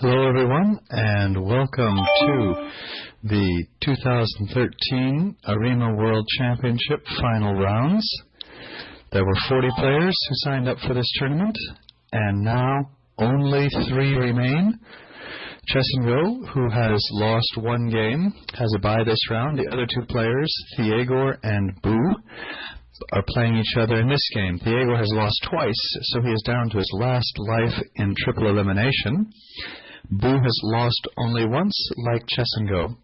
Hello, everyone, and welcome to the 2013 Arimaa World Championship final rounds. There were 40 players who signed up for this tournament, and now only 3 remain. Chesengo, who has lost 1 game, has a bye this round. The other 2 players, Thiegor and Bu, are playing each other in this game. Thiegor has lost twice, so he is down to his last life in triple elimination. Bu has lost only once, like Chesengo.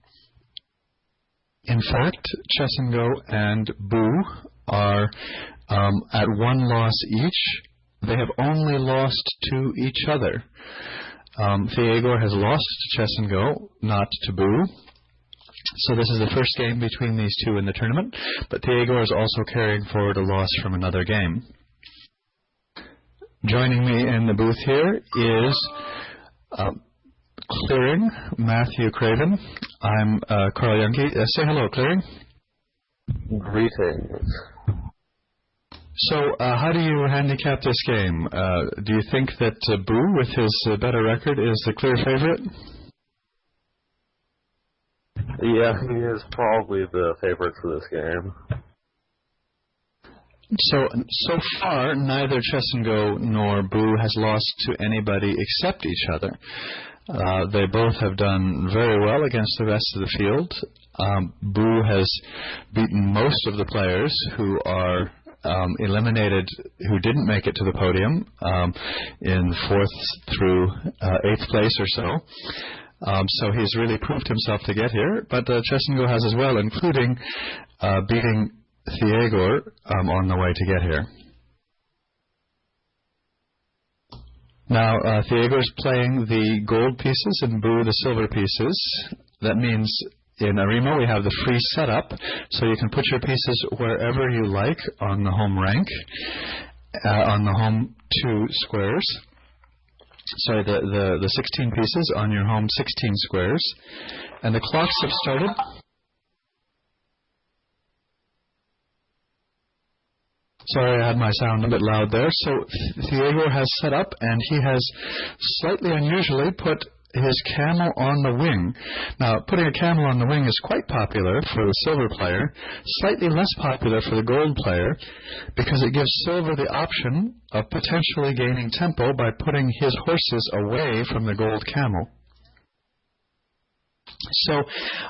In fact, Chesengo and Bu are at 1 loss each. They have only lost to each other. Thiegor has lost to Chesengo, not to Bu. So this is the first game between these 2 in the tournament, but Thiegor is also carrying forward a loss from another game. Joining me in the booth here is Clearing, Matthew Craven. I'm Karl Juhnke. Say hello, Clearing. Greetings. So, how do you handicap this game? Do you think that Bu, with his better record, is the clear favorite? Yeah, he is probably the favorite for this game. So far, neither Chesengo nor Bu has lost to anybody except each other. They both have done very well against the rest of the field. Bu has beaten most of the players who are eliminated, who didn't make it to the podium in 4th through 8th place or so. So he's really proved himself to get here. But Chesengo has as well, including beating Thiegor on the way to get here. Now, Thiegor is playing the gold pieces and Bu the silver pieces. That means in Arimaa we have the free setup, so you can put your pieces wherever you like on the home rank, on the home 2 squares. Sorry, the 16 pieces on your home 16 squares. And the clocks have started. Sorry, I had my sound a bit loud there. So Thiegor has set up, and he has slightly unusually put his camel on the wing. Now, putting a camel on the wing is quite popular for the silver player, slightly less popular for the gold player, because it gives silver the option of potentially gaining tempo by putting his horses away from the gold camel. So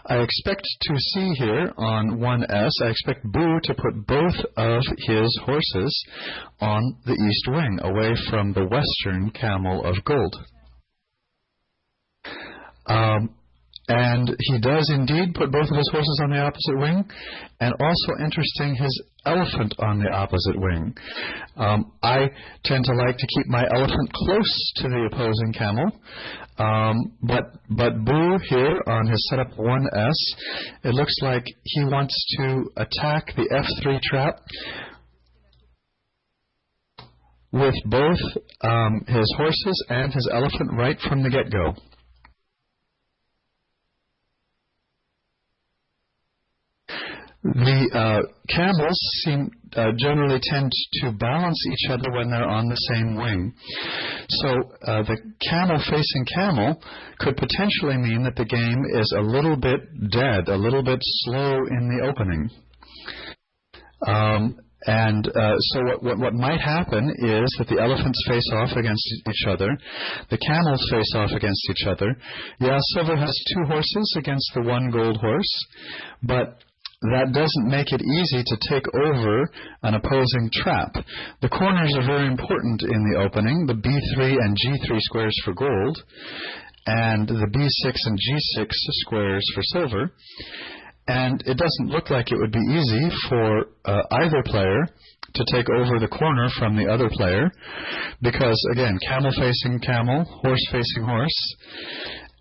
I expect to see here on 1S, I expect Bu to put both of his horses on the east wing, away from the western camel of gold. And he does indeed put both of his horses on the opposite wing, and also, interesting, his elephant on the opposite wing. I tend to like to keep my elephant close to the opposing camel, but Bu here on his setup 1S, it looks like he wants to attack the F3 trap with both his horses and his elephant right from the get-go. The camels generally tend to balance each other when they're on the same wing. So the camel facing camel could potentially mean that the game is a little bit dead, a little bit slow in the opening. So what might happen is that the elephants face off against each other, the camels face off against each other. Yeah, silver has 2 horses against the 1 gold horse, but that doesn't make it easy to take over an opposing trap. The corners are very important in the opening, the B3 and G3 squares for gold, and the B6 and G6 squares for silver. And it doesn't look like it would be easy for either player to take over the corner from the other player, because, again, camel facing camel, horse facing horse,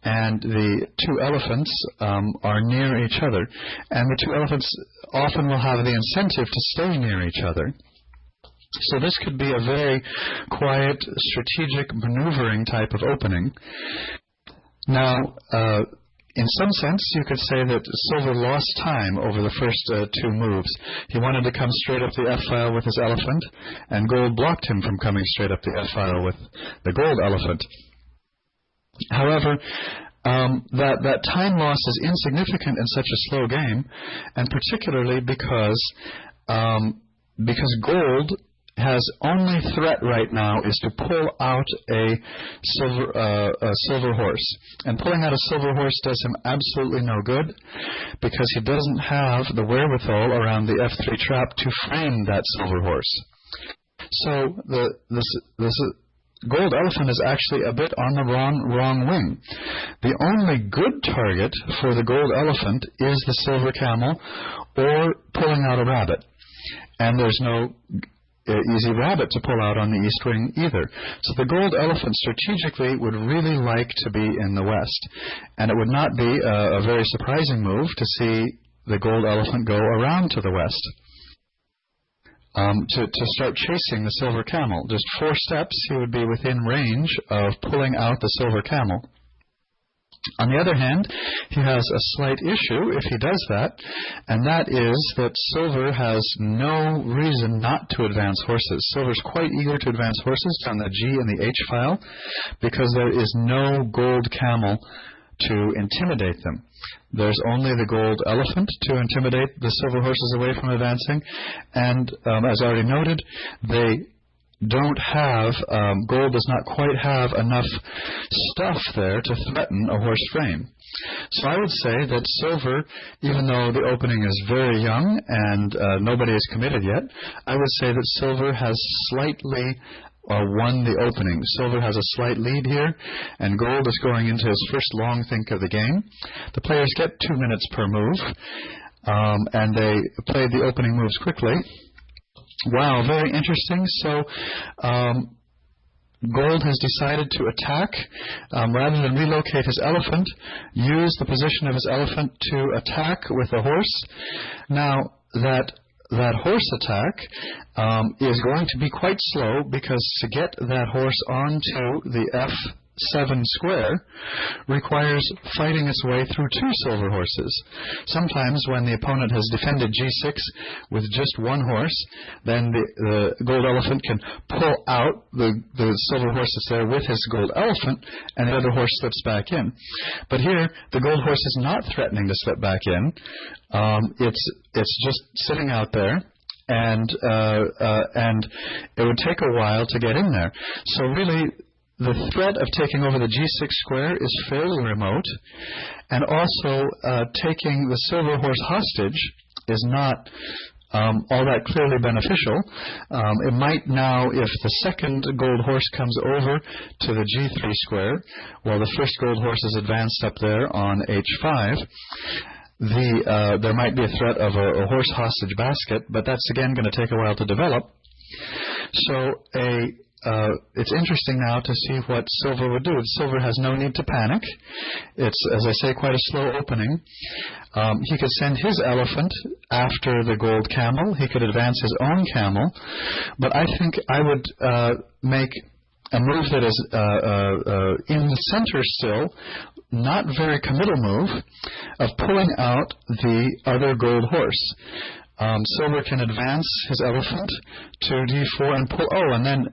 and the 2 elephants are near each other. And the 2 elephants often will have the incentive to stay near each other. So this could be a very quiet, strategic, maneuvering type of opening. Now, in some sense, you could say that silver lost time over the first 2 moves. He wanted to come straight up the F-file with his elephant, and gold blocked him from coming straight up the F-file with the gold elephant. However, that time loss is insignificant in such a slow game, and particularly because gold has only threat right now is to pull out a silver horse. And pulling out a silver horse does him absolutely no good because he doesn't have the wherewithal around the F3 trap to frame that silver horse. So this gold elephant is actually a bit on the wrong wing. The only good target for the gold elephant is the silver camel or pulling out a rabbit. And there's no easy rabbit to pull out on the east wing either. So the gold elephant strategically would really like to be in the west. And it would not be a very surprising move to see the gold elephant go around to the west. To start chasing the silver camel. Just 4 steps, he would be within range of pulling out the silver camel. On the other hand, he has a slight issue if he does that, and that is that silver has no reason not to advance horses. Silver's quite eager to advance horses on the G and the H file because there is no gold camel to intimidate them. There's only the gold elephant to intimidate the silver horses away from advancing, and as already noted, they don't have, gold does not quite have enough stuff there to threaten a horse frame. So I would say that silver, even though the opening is very young and nobody is committed yet, I would say that silver has slightly won the opening. Silver has a slight lead here, and gold is going into his first long think of the game. The players get 2 minutes per move, and they play the opening moves quickly. Wow, very interesting. So gold has decided to attack. Rather than relocate his elephant, use the position of his elephant to attack with a horse. Now, that horse attack is going to be quite slow because to get that horse onto the F7 square requires fighting its way through 2 silver horses. Sometimes when the opponent has defended G6 with just 1 horse, then the gold elephant can pull out the silver horses there with his gold elephant, and the other horse slips back in. But here, the gold horse is not threatening to slip back in. It's just sitting out there, and it would take a while to get in there. So really, the threat of taking over the G6 square is fairly remote, and also taking the silver horse hostage is not all that clearly beneficial. It might now, if the second gold horse comes over to the G3 square, while the first gold horse is advanced up there on H5, there might be a threat of a horse hostage basket, but that's again going to take a while to develop. So it's interesting now to see what silver would do. Silver has no need to panic. It's, as I say, quite a slow opening. He could send his elephant after the gold camel. He could advance his own camel. But I think I would make a move that is in the center still, not very committal move, of pulling out the other gold horse. Silver can advance his elephant to D4 and pull. Oh, and then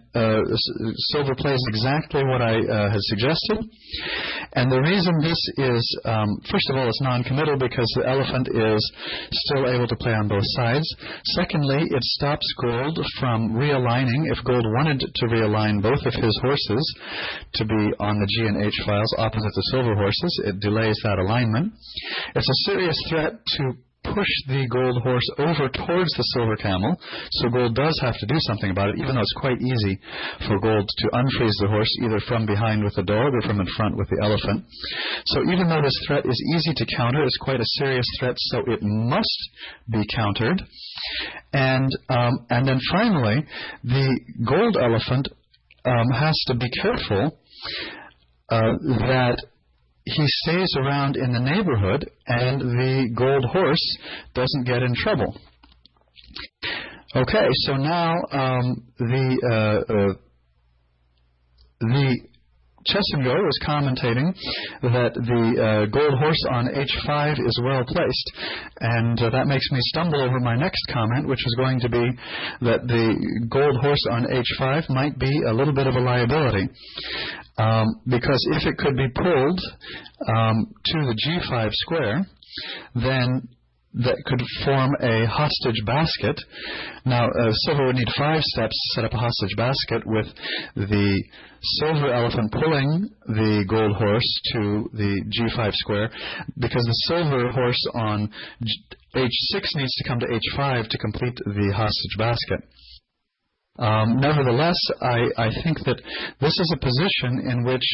silver plays exactly what I had suggested. And the reason this is, first of all, it's non-committal because the elephant is still able to play on both sides. Secondly, it stops gold from realigning. If gold wanted to realign both of his horses to be on the G and H files opposite the silver horses, it delays that alignment. It's a serious threat to push the gold horse over towards the silver camel, so gold does have to do something about it, even though it's quite easy for gold to unfreeze the horse either from behind with the dog or from in front with the elephant. So even though this threat is easy to counter, it's quite a serious threat, so it must be countered. And then finally, the gold elephant has to be careful that he stays around in the neighborhood and the gold horse doesn't get in trouble. Okay, so now the Chess and Go is commentating that the gold horse on H5 is well placed, and that makes me stumble over my next comment, which is going to be that the gold horse on H5 might be a little bit of a liability. because if it could be pulled to the G5 square, then that could form a hostage basket. Now, silver would need 5 steps to set up a hostage basket, with the silver elephant pulling the gold horse to the G5 square, because the silver horse on H6 needs to come to H5 to complete the hostage basket. Nevertheless, I think that this is a position in which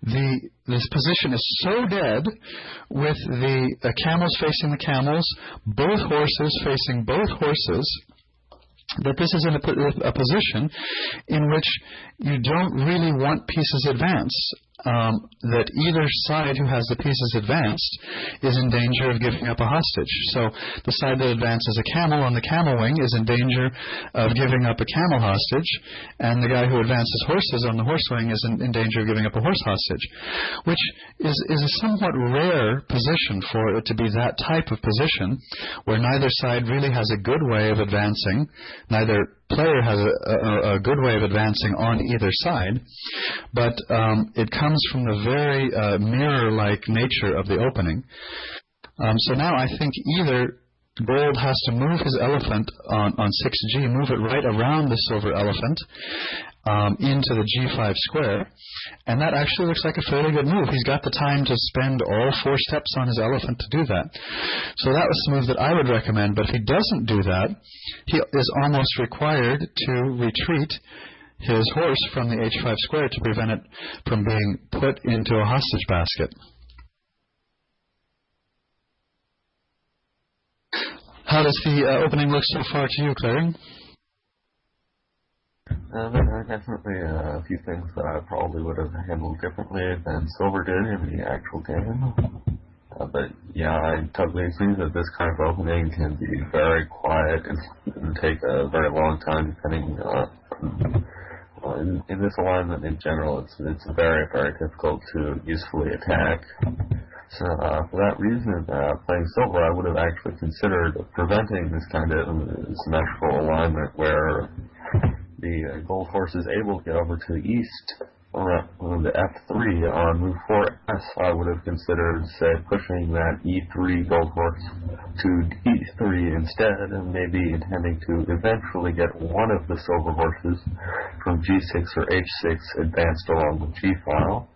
this position is so dead, with the camels facing the camels, both horses facing both horses, that this is in a position in which you don't really want pieces advanced. That either side who has the pieces advanced is in danger of giving up a hostage. So the side that advances a camel on the camel wing is in danger of giving up a camel hostage, and the guy who advances horses on the horse wing is in danger of giving up a horse hostage, which is a somewhat rare position for it to be that type of position, where neither side really has a good way of advancing, neither player has a good way of advancing on either side, but it comes from the very mirror-like nature of the opening. So now I think either gold has to move his elephant on 6G, move it right around the silver elephant into the G5 square, and that actually looks like a fairly good move. He's got the time to spend all 4 steps on his elephant to do that. So that was the move that I would recommend, but if he doesn't do that, he is almost required to retreat his horse from the H5 square to prevent it from being put into a hostage basket. How does the opening look so far to you, Clary? There are definitely a few things that I probably would have handled differently than silver did in the actual game. But yeah, I totally agree that this kind of opening can be very quiet and take a very long time, depending in this alignment in general. It's very, very difficult to usefully attack. So for that reason, playing silver, I would have actually considered preventing this kind of symmetrical alignment where the gold horse is able to get over to the east. On the F3 on move 4S, I would have considered, say, pushing that E3 gold horse to D3 instead, and maybe intending to eventually get one of the silver horses from G6 or H6 advanced along the G file.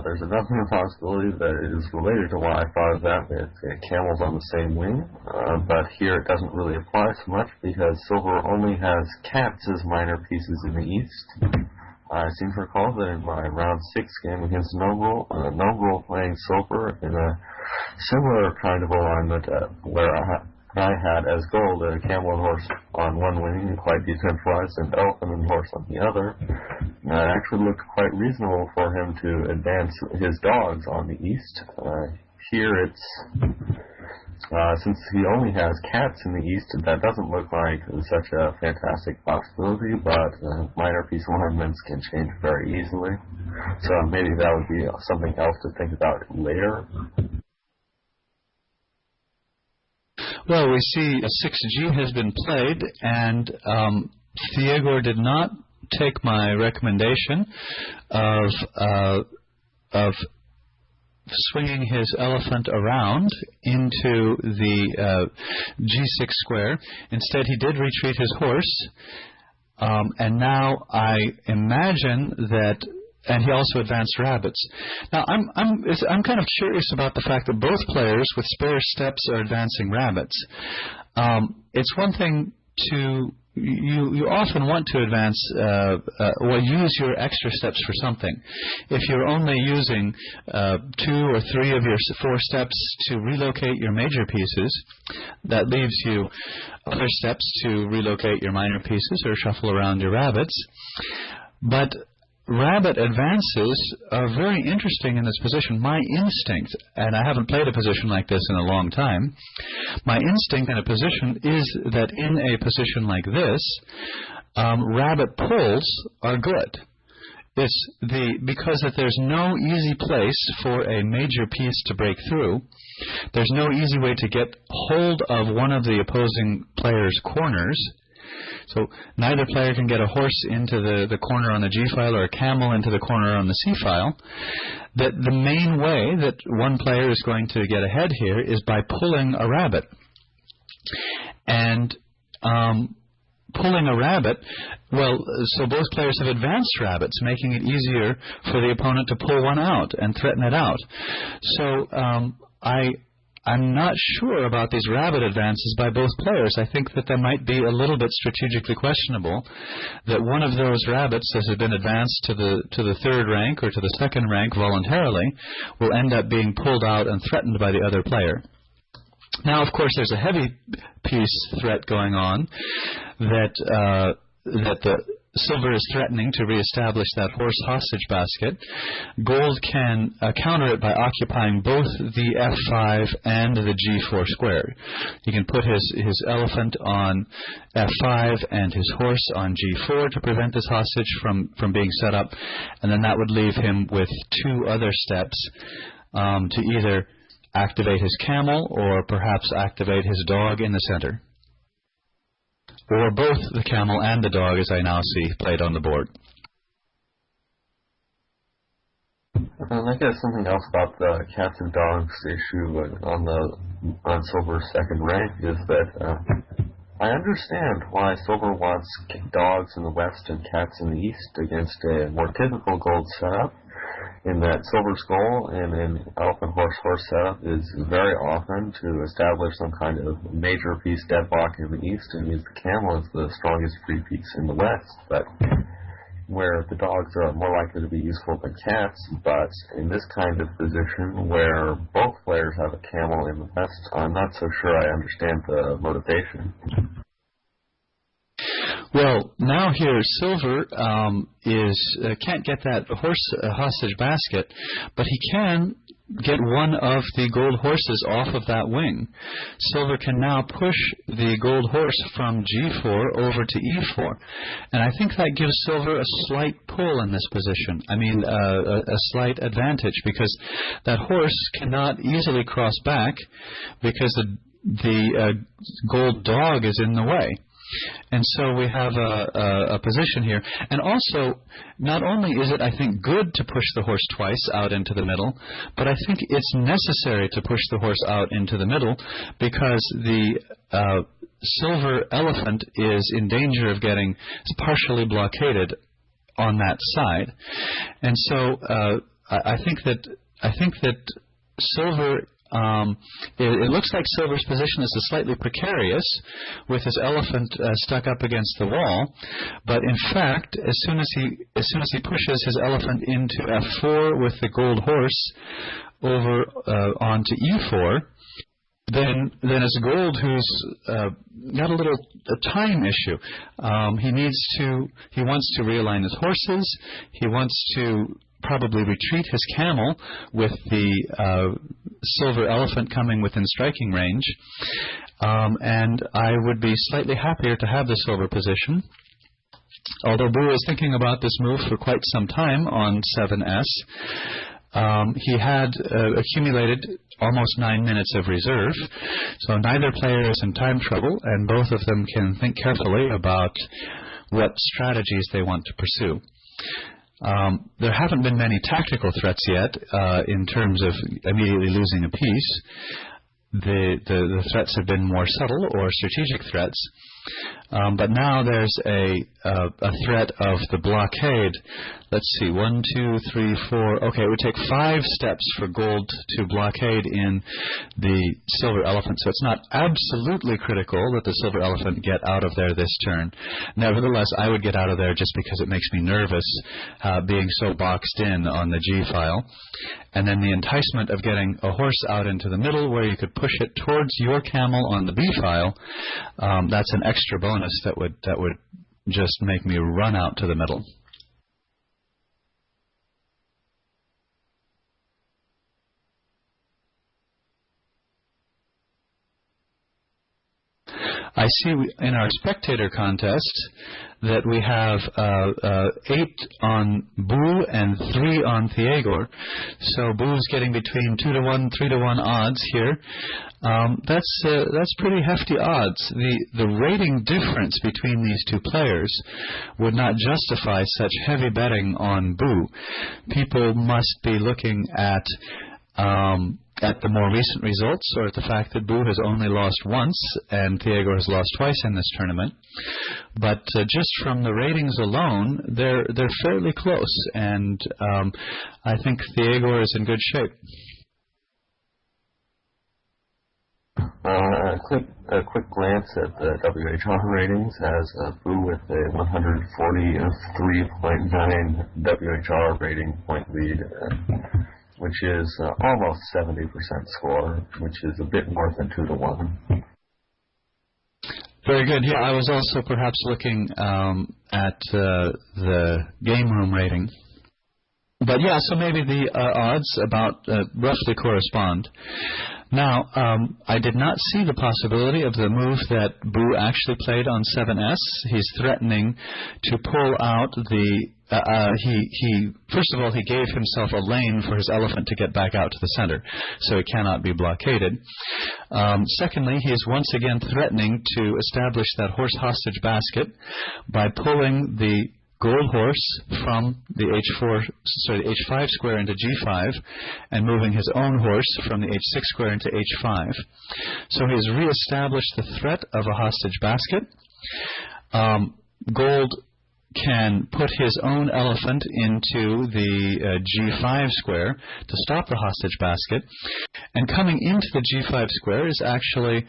There's another possibility that it is related to why I thought of that with camels on the same wing, but here it doesn't really apply so much because silver only has cats as minor pieces in the east. I seem to recall that in my round 6 game against Noble playing silver in a similar kind of alignment where I had as gold a camel and horse on one wing, quite decentralized, and elephant and horse on the other. It actually looked quite reasonable for him to advance his dogs on the east. Here it's, since he only has cats in the east, that doesn't look like such a fantastic possibility, but minor piece alignments can change very easily. So maybe that would be something else to think about later. Well, we see a 6G has been played, and Theodore did not take my recommendation of swinging his elephant around into the G6 square. Instead, he did retreat his horse, and now I imagine that. And he also advanced rabbits. Now, I'm kind of curious about the fact that both players with spare steps are advancing rabbits. It's one thing to you often want to advance use your extra steps for something. If you're only using 2 or 3 of your 4 steps to relocate your major pieces, that leaves you other steps to relocate your minor pieces or shuffle around your rabbits. But rabbit advances are very interesting in this position. My instinct, and I haven't played a position like this in a long time, my instinct in a position is that in a position like this, rabbit pulls are good. Because that there's no easy place for a major piece to break through. There's no easy way to get hold of one of the opposing player's corners. So neither player can get a horse into the corner on the G file or a camel into the corner on the C file. That the main way that one player is going to get ahead here is by pulling a rabbit. And pulling a rabbit, well, so both players have advanced rabbits, making it easier for the opponent to pull one out and threaten it out. So I'm not sure about these rabbit advances by both players. I think that they might be a little bit strategically questionable, that one of those rabbits that has been advanced to the third rank or to the second rank voluntarily will end up being pulled out and threatened by the other player. Now, of course, there's a heavy piece threat going on that the silver is threatening to reestablish that horse hostage basket. Gold can counter it by occupying both the F5 and the G4 square. He can put his elephant on F5 and his horse on G4 to prevent this hostage from being set up, and then that would leave him with two other steps to either activate his camel or perhaps activate his dog in the center. Or both the camel and the dog, as I now see played on the board. And I guess something else about the cats and dogs issue on Silver's second rank is that I understand why Silver wants dogs in the west and cats in the east against a more typical gold setup, in that Silver's goal in an elephant horse setup is very often to establish some kind of major piece deadlock in the east and use the camel as the strongest free piece in the west, but where the dogs are more likely to be useful than cats. But in this kind of position where both players have a camel in the west, I'm not so sure I understand the motivation. Well, now here Silver can't get that horse hostage basket, but he can get one of the gold horses off of that wing. Silver can now push the gold horse from G4 over to E4, and I think that gives Silver a slight pull in this position. I mean, a slight advantage, because that horse cannot easily cross back because the gold dog is in the way. And so we have a position here. And also, not only is it, I think, good to push the horse twice out into the middle, but I think it's necessary to push the horse out into the middle because the silver elephant is in danger of getting partially blockaded on that side. And so I think that Silver... it looks like Silver's position is slightly precarious with his elephant stuck up against the wall, but in fact, as soon as he pushes his elephant into F4 with the gold horse over onto E4, then it's Gold who's got a time issue. He wants to realign his horses. He wants to probably retreat his camel with the silver elephant coming within striking range. And I would be slightly happier to have the silver position. Although Bu was thinking about this move for quite some time on 7S, he had accumulated almost 9 minutes of reserve, so neither player is in time trouble, and both of them can think carefully about what strategies they want to pursue. There haven't been many tactical threats yet in terms of immediately losing a piece. The threats have been more subtle or strategic threats. But now there's a threat of the blockade. Let's see, 1, 2, 3, 4. Okay, it would take 5 steps for Gold to blockade in the silver elephant, so it's not absolutely critical that the silver elephant get out of there this turn. Nevertheless, I would get out of there just because it makes me nervous being so boxed in on the G file. And then the enticement of getting a horse out into the middle where you could push it towards your camel on the B file, that's an extra bonus that would just make me run out to the middle. I see in our spectator contest that we have 8 on Bu and 3 on Thiegor. So Bu's getting between 2-1, 3-1 odds here. That's pretty hefty odds. The rating difference between these two players would not justify such heavy betting on Bu. People must be looking at the more recent results, or at the fact that Bu has only lost once and Thiegor has lost twice in this tournament. But just from the ratings alone, they're fairly close, and I think Thiegor is in good shape. A quick glance at the WHR ratings has Bu with a 143.9 WHR rating point lead, which is almost 70% score, which is a bit more than 2-1. Very good. Yeah, I was also perhaps looking at the game room rating. But yeah, so maybe the odds about roughly correspond. Now, I did not see the possibility of the move that Bu actually played on 7S. He's threatening to pull out the... first of all, he gave himself a lane for his elephant to get back out to the center, so it cannot be blockaded. Secondly, he is once again threatening to establish that horse hostage basket by pulling the gold horse from the H5 square into G5 and moving his own horse from the H6 square into H5. So he has reestablished the threat of a hostage basket. Gold can put his own elephant into the G5 square to stop the hostage basket. And coming into the G5 square is actually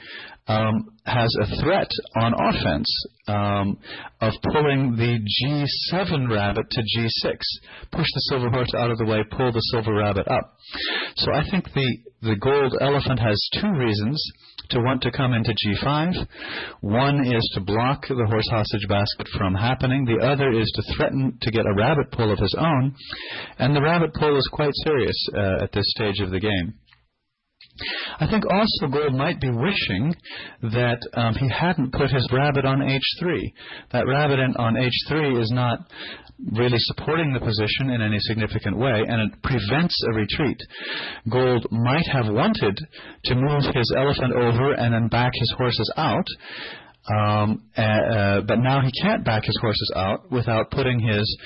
has a threat on offense of pulling the G7 rabbit to G6. Push the silver horse out of the way, pull the silver rabbit up. So I think the gold elephant has 2 reasons to want to come into G5. One is to block the horse hostage basket from happening. The other is to threaten to get a rabbit pull of his own. And the rabbit pull is quite serious at this stage of the game. I think also Gold might be wishing that he hadn't put his rabbit on H3. That rabbit on H3 is not really supporting the position in any significant way, and it prevents a retreat. Gold might have wanted to move his elephant over and then back his horses out, but now he can't back his horses out without putting his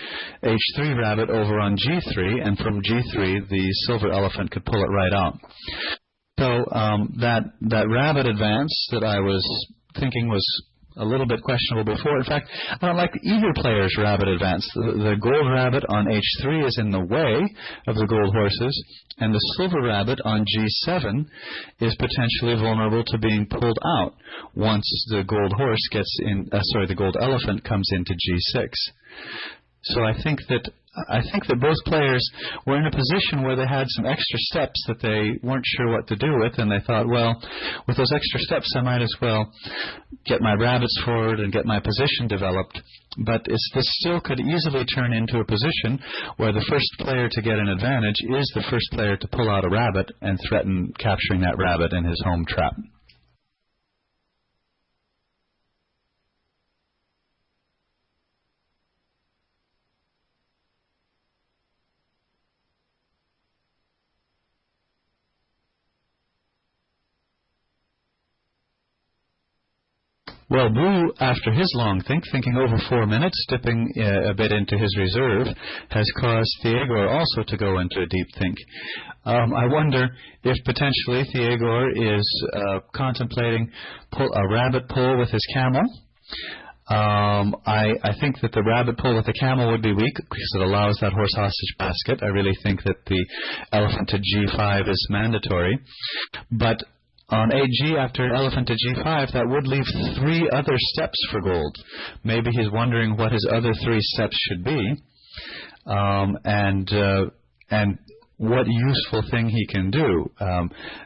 H3 rabbit over on G3, and from G3 the silver elephant could pull it right out. So that rabbit advance that I was thinking was a little bit questionable before. In fact, I don't like either player's rabbit advance. The gold rabbit on H3 is in the way of the gold horses, and the silver rabbit on G7 is potentially vulnerable to being pulled out once the gold horse gets in. The gold elephant comes into G6. So I think that both players were in a position where they had some extra steps that they weren't sure what to do with, and they thought, well, with those extra steps I might as well get my rabbits forward and get my position developed. But this still could easily turn into a position where the first player to get an advantage is the first player to pull out a rabbit and threaten capturing that rabbit in his home trap. Well, Bu, after his long thinking over 4 minutes, dipping a bit into his reserve, has caused Thiegor also to go into a deep think. I wonder if potentially Thiegor is contemplating a rabbit pull with his camel. I think that the rabbit pull with the camel would be weak because it allows that horse hostage basket. I really think that the elephant to G5 is mandatory. But on AG, after elephant to G5, that would leave 3 other steps for Gold. Maybe he's wondering what his other 3 steps should be, and what useful thing he can do.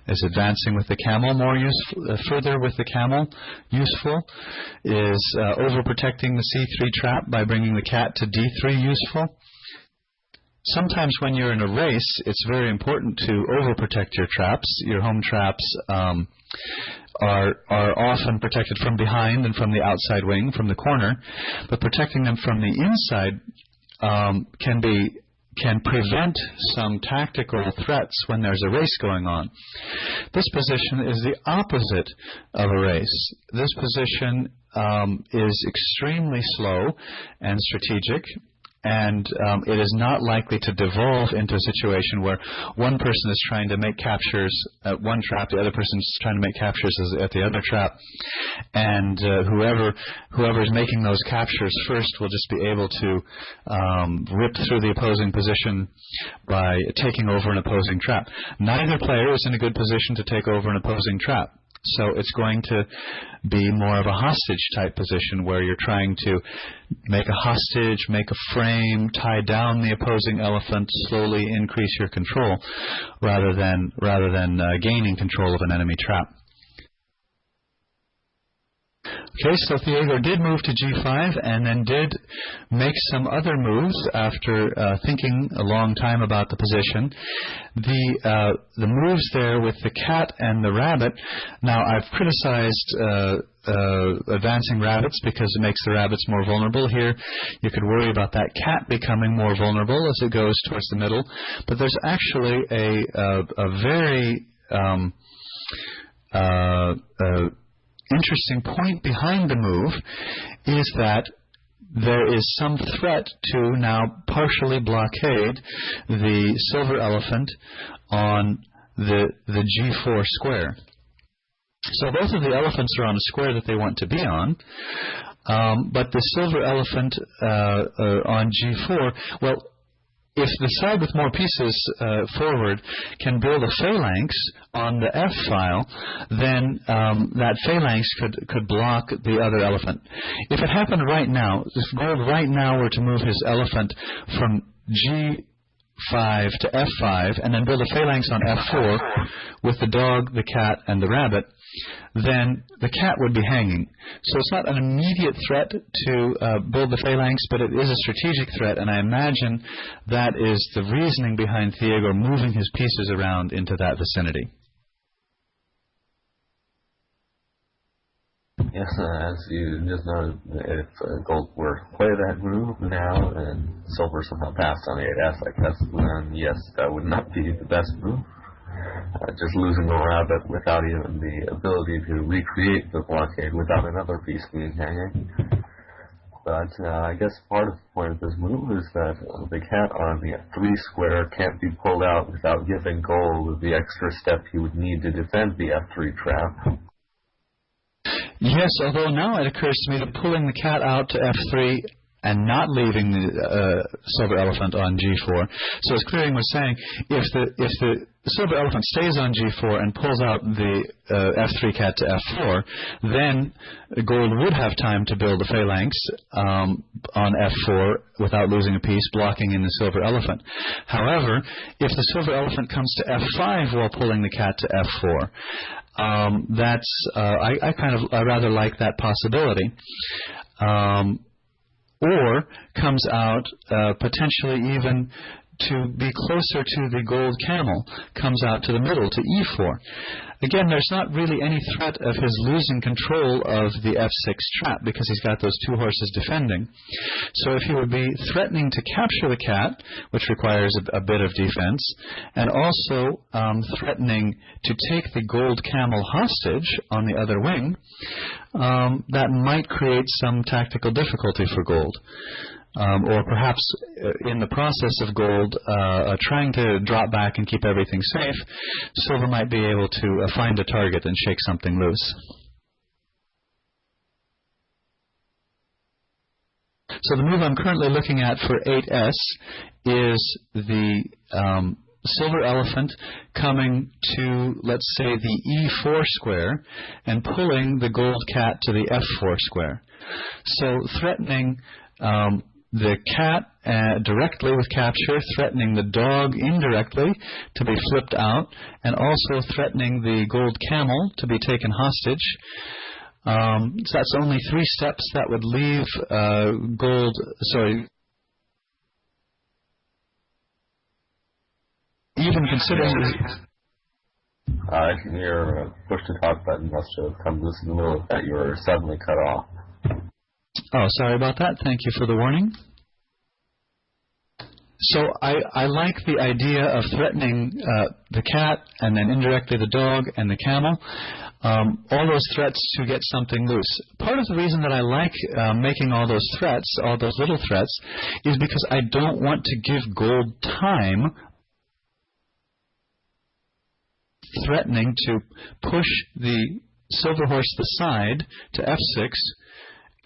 Is advancing with the camel more useful? Further with the camel useful? Is overprotecting the C3 trap by bringing the cat to D3 useful? sometimes when you're in a race, it's very important to overprotect your traps. Your home traps are often protected from behind and from the outside wing, from the corner, but protecting them from the inside can prevent some tactical threats when there's a race going on. This position is the opposite of a race. This position is extremely slow and strategic, and it is not likely to devolve into a situation where one person is trying to make captures at one trap, the other person is trying to make captures at the other trap, and whoever is making those captures first will just be able to rip through the opposing position by taking over an opposing trap. Neither player is in a good position to take over an opposing trap. So it's going to be more of a hostage-type position where you're trying to make a hostage, make a frame, tie down the opposing elephant, slowly increase your control, rather than gaining control of an enemy trap. Okay, so Thiago did move to g5 and then did make some other moves after thinking a long time about the position. The moves there with the cat and the rabbit, now I've criticized advancing rabbits because it makes the rabbits more vulnerable. Here you could worry about that cat becoming more vulnerable as it goes towards the middle, but there's actually a very interesting point behind the move is that there is some threat to now partially blockade the silver elephant on the g4 square. So both of the elephants are on a square that they want to be on, but the silver elephant on g4, well, if the side with more pieces forward can build a phalanx on the F file, then that phalanx could block the other elephant. If it happened right now, if gold right now were to move his elephant from G5 to F5 and then build a phalanx on F4 with the dog, the cat, and the rabbit, then the cat would be hanging. So it's not an immediate threat to build the phalanx, but it is a strategic threat, and I imagine that is the reasoning behind Thiago moving his pieces around into that vicinity. Yes, as you just noted, if gold were to play that move now and silver somehow passed on 8s, I guess, then yes, that would not be the best move. Just losing a rabbit without even the ability to recreate the blockade without another piece being hanging. But I guess part of the point of this move is that the cat on the F3 square can't be pulled out without giving gold the extra step he would need to defend the F3 trap. Yes, although now it occurs to me that pulling the cat out to F3 and not leaving the silver elephant on G4. So as Clearing was saying, if the silver elephant stays on G4 and pulls out the F3 cat to F4, then gold would have time to build a phalanx on F4 without losing a piece, blocking in the silver elephant. However, if the silver elephant comes to F5 while pulling the cat to F4, I rather like that possibility. Or comes out potentially even to be closer to the gold camel, comes out to the middle, to E4. Again, there's not really any threat of his losing control of the F6 trap because he's got those two horses defending. So if he would be threatening to capture the cat, which requires a bit of defense, and also threatening to take the gold camel hostage on the other wing, that might create some tactical difficulty for gold. Or perhaps in the process of gold trying to drop back and keep everything safe, silver might be able to find a target and shake something loose. So the move I'm currently looking at for 8s is the silver elephant coming to, let's say, the E4 square and pulling the gold cat to the F4 square. So threatening the cat directly with capture, threatening the dog indirectly to be flipped out, and also threatening the gold camel to be taken hostage. So that's only 3 steps that would leave gold, sorry, 3 steps that would leave silver in a position where silver could take the gold camel, capture the cat, and then take the gold cat. So silver would have to even considering... Your push-to-talk button must have come loose in the middle of that. You were suddenly cut off. Oh, sorry about that. Thank you for the warning. So I like the idea of threatening the cat and then indirectly the dog and the camel, all those threats to get something loose. Part of the reason that I like making all those threats, all those little threats, is because I don't want to give gold time threatening to push the silver horse to the side to f6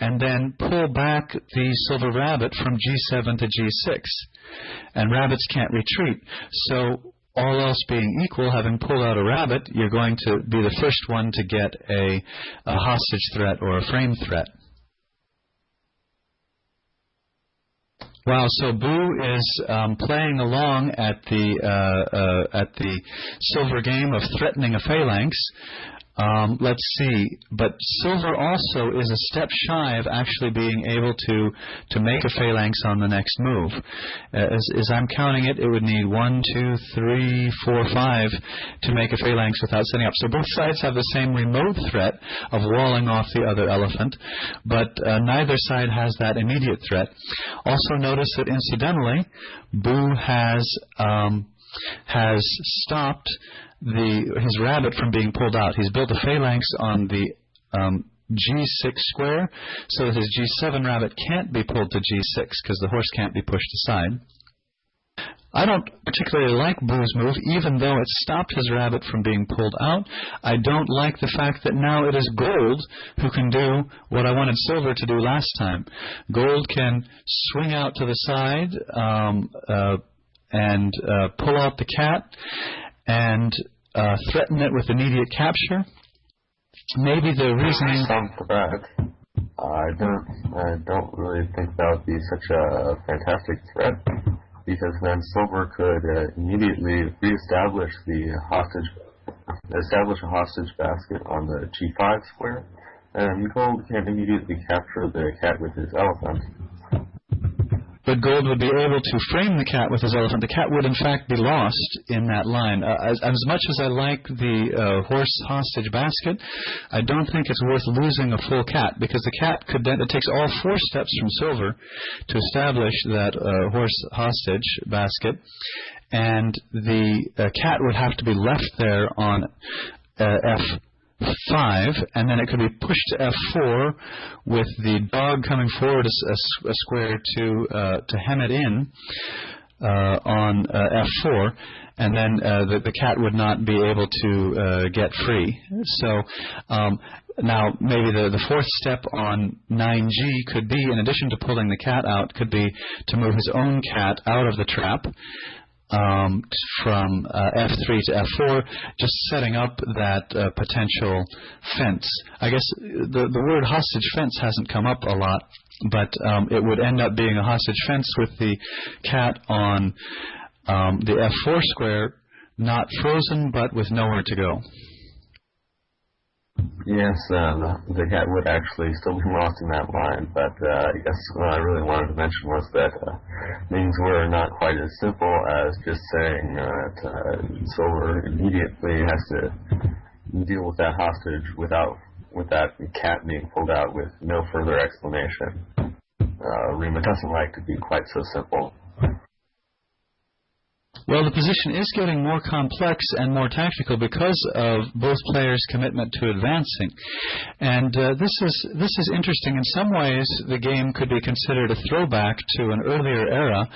and then pull back the silver rabbit from g7 to g6. And rabbits can't retreat. So all else being equal, having pulled out a rabbit, you're going to be the first one to get a hostage threat or a frame threat. Wow, so Boo is playing along at the silver game of threatening a phalanx. Let's see, but silver also is a step shy of actually being able to make a phalanx on the next move. As I'm counting it, it would need 1, 2, 3, 4, 5 to make a phalanx without setting up. So both sides have the same remote threat of walling off the other elephant, but neither side has that immediate threat. Also notice that incidentally, Boo has stopped his rabbit from being pulled out. He's built a phalanx on the G6 square so that his G7 rabbit can't be pulled to G6 because the horse can't be pushed aside. I don't particularly like Boo's move, even though it stopped his rabbit from being pulled out. I don't like the fact that now it is Gold who can do what I wanted Silver to do last time. Gold can swing out to the side and pull out the cat and threaten it with immediate capture. Maybe the reasoning... Some for that. I don't really think that would be such a fantastic threat, because then Silver could immediately reestablish establish a hostage basket on the G5 square, and Gold can immediately capture the cat with his elephant. But Gold would be able to frame the cat with his elephant. The cat would, in fact, be lost in that line. As much as I like the horse hostage basket, I don't think it's worth losing a full cat, because the cat could then, it takes all 4 steps from Silver to establish that horse hostage basket, and the cat would have to be left there on F5, and then it could be pushed to F4 with the dog coming forward a square to hem it in on F4, and then the cat would not be able to get free. So now maybe the 4th step on 9G could be, in addition to pulling the cat out, could be to move his own cat out of the trap from F3 to F4, just setting up that potential fence. I guess the word hostage fence hasn't come up a lot, but it would end up being a hostage fence with the cat on the F4 square, not frozen, but with nowhere to go. Yes, the cat would actually still be lost in that line, but I guess what I really wanted to mention was that things were not quite as simple as just saying that Silver immediately has to deal with that hostage with that cat being pulled out with no further explanation. Arimaa doesn't like to be quite so simple. Well, the position is getting more complex and more tactical because of both players' commitment to advancing. And this is interesting. In some ways, the game could be considered a throwback to an earlier era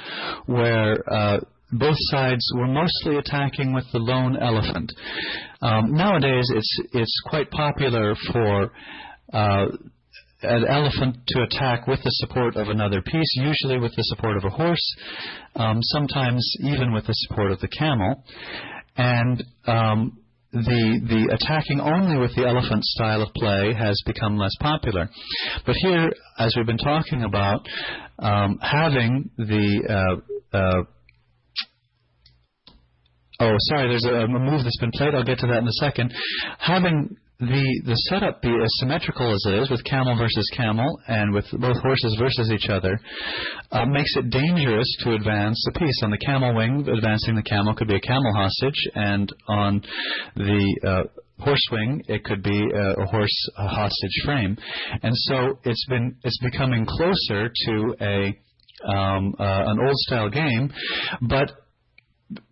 where both sides were mostly attacking with the lone elephant. Nowadays, it's quite popular for an elephant to attack with the support of another piece, usually with the support of a horse, sometimes even with the support of the camel. And the attacking only with the elephant style of play has become less popular. But here, as we've been talking about, having the there's a move that's been played. I'll get to that in a second. Having the setup be as symmetrical as it is, with camel versus camel and with both horses versus each other, makes it dangerous to advance a piece. On the camel wing, advancing the camel could be a camel hostage, and on the horse wing, it could be a horse hostage frame. And so it's becoming closer to an old style game, but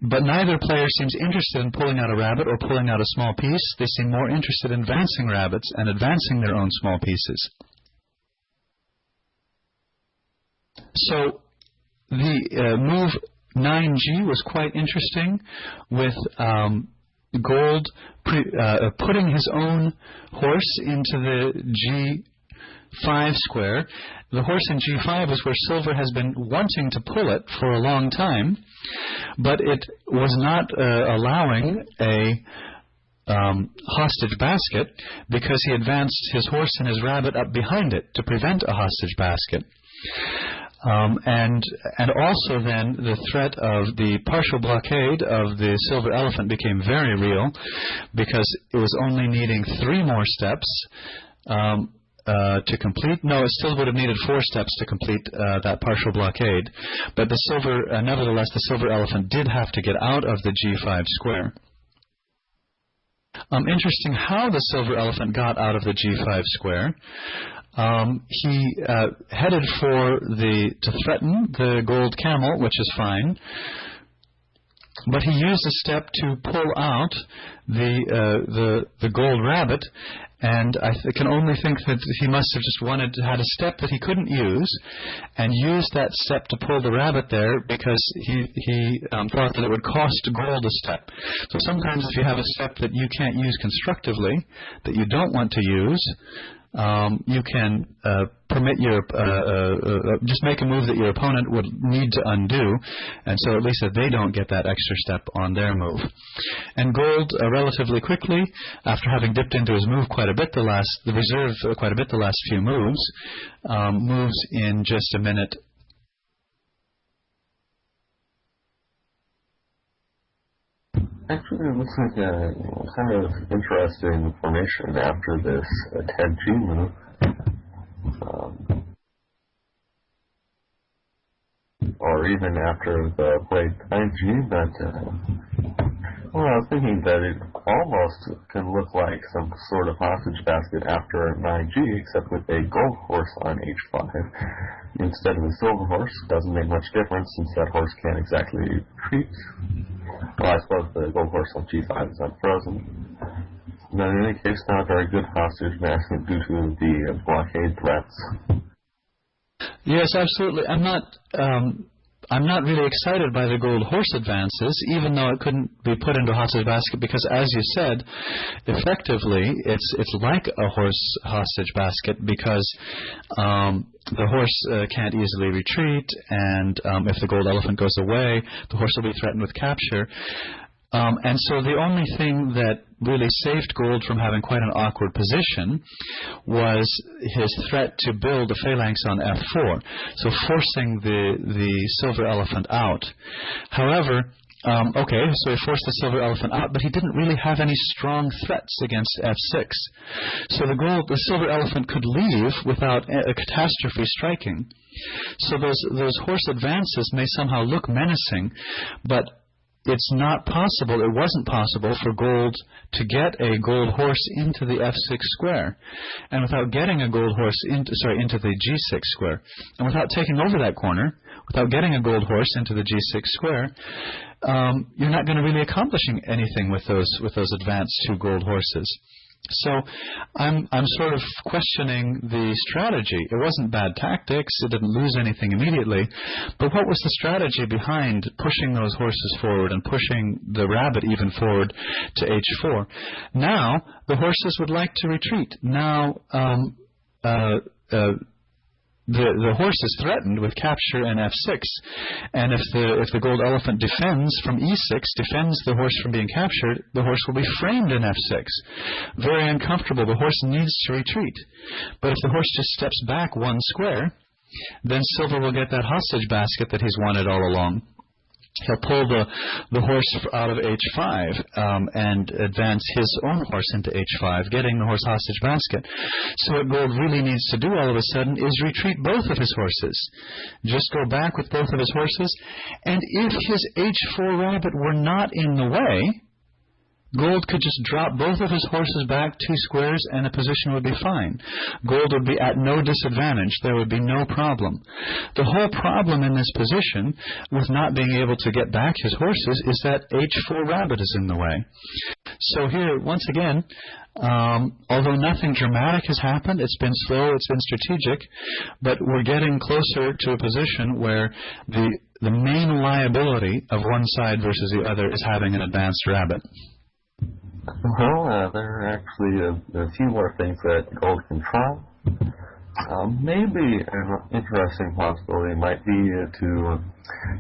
neither player seems interested in pulling out a rabbit or pulling out a small piece. They seem more interested in advancing rabbits and advancing their own small pieces. So the move 9G was quite interesting, with Gold putting his own horse into the G5 square. The horse in G5 is where Silver has been wanting to pull it for a long time, but it was not allowing a hostage basket, because he advanced his horse and his rabbit up behind it to prevent a hostage basket. And also then the threat of the partial blockade of the Silver Elephant became very real, because it was only needing 3 more steps to complete. No, it still would have needed 4 steps to complete that partial blockade. But nevertheless, the Silver Elephant did have to get out of the G5 square. Interesting how the Silver Elephant got out of the G5 square. He headed to threaten the gold camel, which is fine, but he used a step to pull out the gold rabbit, and I can only think that he must have just had a step that he couldn't use, and used that step to pull the rabbit there, because he thought that it would cost gold a step. So sometimes if you have a step that you can't use constructively, that you don't want to use, you can permit just make a move that your opponent would need to undo, and so at least that they don't get that extra step on their move. And Gold relatively quickly, after having dipped into his move quite a bit the last few moves, moves in just a minute. Actually, it looks like a kind of interesting formation after this 10G move. Or even after the played 9G, but well, I was thinking that it almost can look like some sort of hostage basket after 9G, except with a gold horse on H5 instead of a silver horse. Doesn't make much difference, since that horse can't exactly retreat. Well, I suppose the gold horse on G5 is unfrozen. But in any case, not a very good hostage basket due to the blockade threats. Yes, absolutely. I'm not really excited by the gold horse advances, even though it couldn't be put into a hostage basket, because, as you said, effectively it's like a horse hostage basket, because the horse can't easily retreat, and if the gold elephant goes away, the horse will be threatened with capture. And so the only thing that really saved Gold from having quite an awkward position was his threat to build a phalanx on F4, so forcing the Silver Elephant out. However, so he forced the Silver Elephant out, but he didn't really have any strong threats against F6. So the Silver Elephant could leave without a catastrophe striking. So those horse advances may somehow look menacing, but it's not possible, it wasn't possible for Gold to get a gold horse into the F6 square, and without getting a gold horse into the G6 square, and without taking over that corner, without getting a gold horse into the G6 square, you're not going to really accomplishing anything with those advanced 2 gold horses. So I'm sort of questioning the strategy. It wasn't bad tactics, it didn't lose anything immediately, but what was the strategy behind pushing those horses forward and pushing the rabbit even forward to H4? Now the horses would like to retreat. Now the horse is threatened with capture in F6, and if the gold elephant defends from E6, defends the horse from being captured, the horse will be framed in F6. Very uncomfortable. The horse needs to retreat. But if the horse just steps back 1 square, then Silver will get that hostage basket that he's wanted all along. He'll pull the horse out of h5 and advance his own horse into h5, getting the horse hostage basket. So what gold really needs to do all of a sudden is retreat both of his horses. Just go back with both of his horses, and if his h4 rabbit were not in the way, gold could just drop both of his horses back 2 squares and the position would be fine. Gold would be at no disadvantage. There would be no problem. The whole problem in this position with not being able to get back his horses is that h4 rabbit is in the way. So here, once again, although nothing dramatic has happened, it's been slow, it's been strategic, but we're getting closer to a position where the main liability of one side versus the other is having an advanced rabbit. Well, there are actually a few more things that gold can try. Maybe an interesting possibility might be to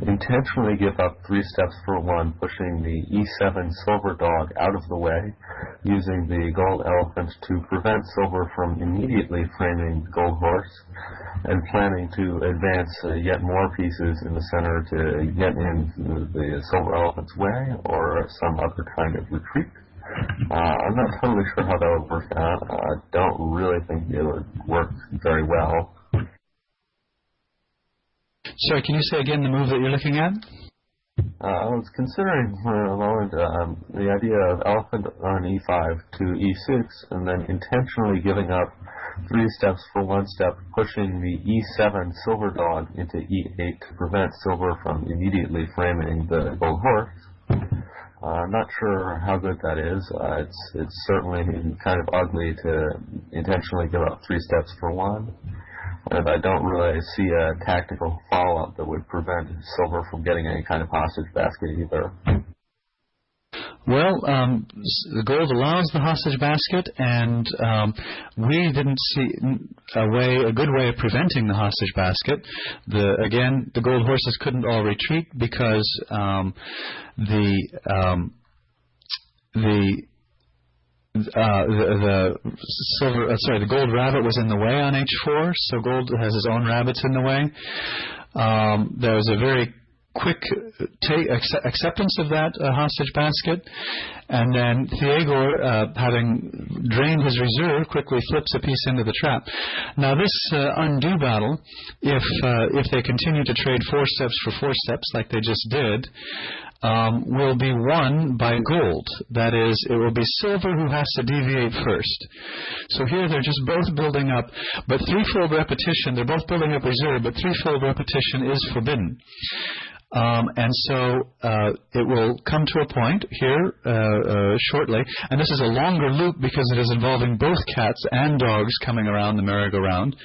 intentionally give up 3 steps for 1, pushing the e7 silver dog out of the way, using the gold elephant to prevent silver from immediately framing the gold horse, and planning to advance yet more pieces in the center to get in the silver elephant's way or some other kind of retreat. I'm not totally sure how that would work out. I don't really think it would work very well. Sorry, can you say again the move that you're looking at? I was considering for a moment the idea of elephant on e5 to e6, and then intentionally giving up 3 steps for 1 step, pushing the e7 silver dog into e8 to prevent silver from immediately framing the gold horse. I'm not sure how good that is. It's certainly kind of ugly to intentionally give up 3 steps for 1. And I don't really see a tactical follow-up that would prevent silver from getting any kind of hostage basket either. Well, the gold allows the hostage basket, and we didn't see a good way of preventing the hostage basket. Again, the gold horses couldn't all retreat because the gold rabbit was in the way on h4, so gold has his own rabbits in the way. There was a very quick acceptance of that hostage basket, and then Thiegor, having drained his reserve, quickly flips a piece into the trap. Now this undo battle, if they continue to trade 4 steps for 4 steps like they just did, will be won by gold. That is, it will be silver who has to deviate first. So here they're just both building up, but threefold repetition, they're both building up reserve, but threefold repetition is forbidden. And so it will come to a point here shortly, and this is a longer loop because it is involving both cats and dogs coming around the merry-go-round.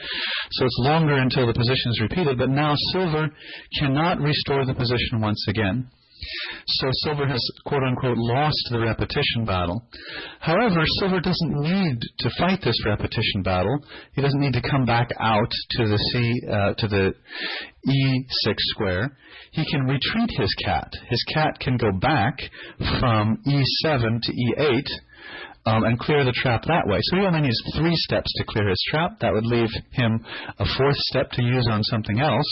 So it's longer until the position is repeated, but now silver cannot restore the position once again. So silver has, quote-unquote, lost the repetition battle. However, silver doesn't need to fight this repetition battle. He doesn't need to come back out to the e6 square. He can retreat his cat. His cat can go back from e7 to e8 and clear the trap that way. So he only needs 3 steps to clear his trap. That would leave him a 4th step to use on something else.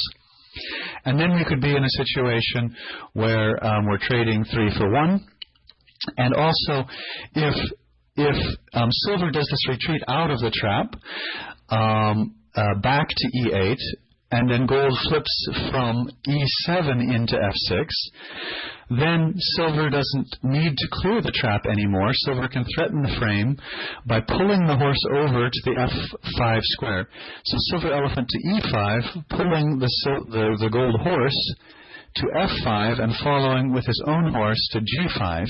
And then we could be in a situation where we're trading 3 for 1. And also, if silver does this retreat out of the trap, back to e8, and then gold flips from e7 into f6, then silver doesn't need to clear the trap anymore. Silver can threaten the frame by pulling the horse over to the f5 square. So silver elephant to e5, pulling the gold horse to f5 and following with his own horse to g5,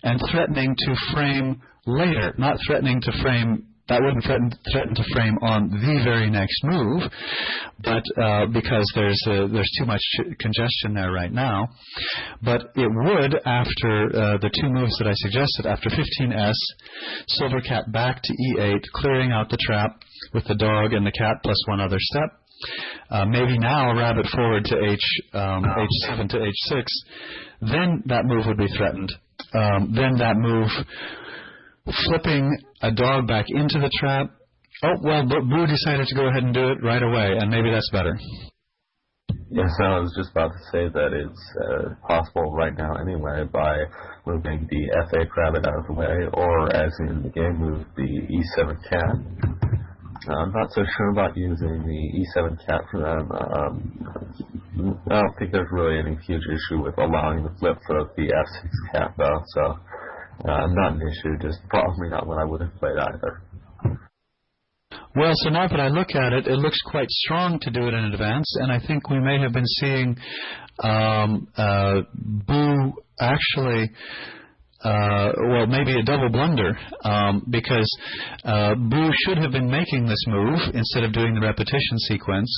and threatening to frame later, not threatening to frame. That wouldn't threaten to frame on the very next move, but because there's too much congestion there right now. But it would, after the 2 moves that I suggested, after 15s, silver cat back to e8, clearing out the trap with the dog and the cat plus 1 other step. Maybe now rabbit forward to h7 to h6. Then that move would be threatened. Then that move, flipping a dog back into the trap. Oh, well, Boo decided to go ahead and do it right away, and maybe that's better. Yes, I was just about to say that it's possible right now anyway by moving the F8 rabbit out of the way, or as in the game move, the E7 cat. I'm not so sure about using the E7 cat for them. I don't think there's really any huge issue with allowing the flip for the F6 cat, though, so not an issue, just probably not what I would have played either. Well, so now that I look at it, it looks quite strong to do it in advance, and I think we may have been seeing Bu actually, well, maybe a double blunder, because Bu should have been making this move instead of doing the repetition sequence,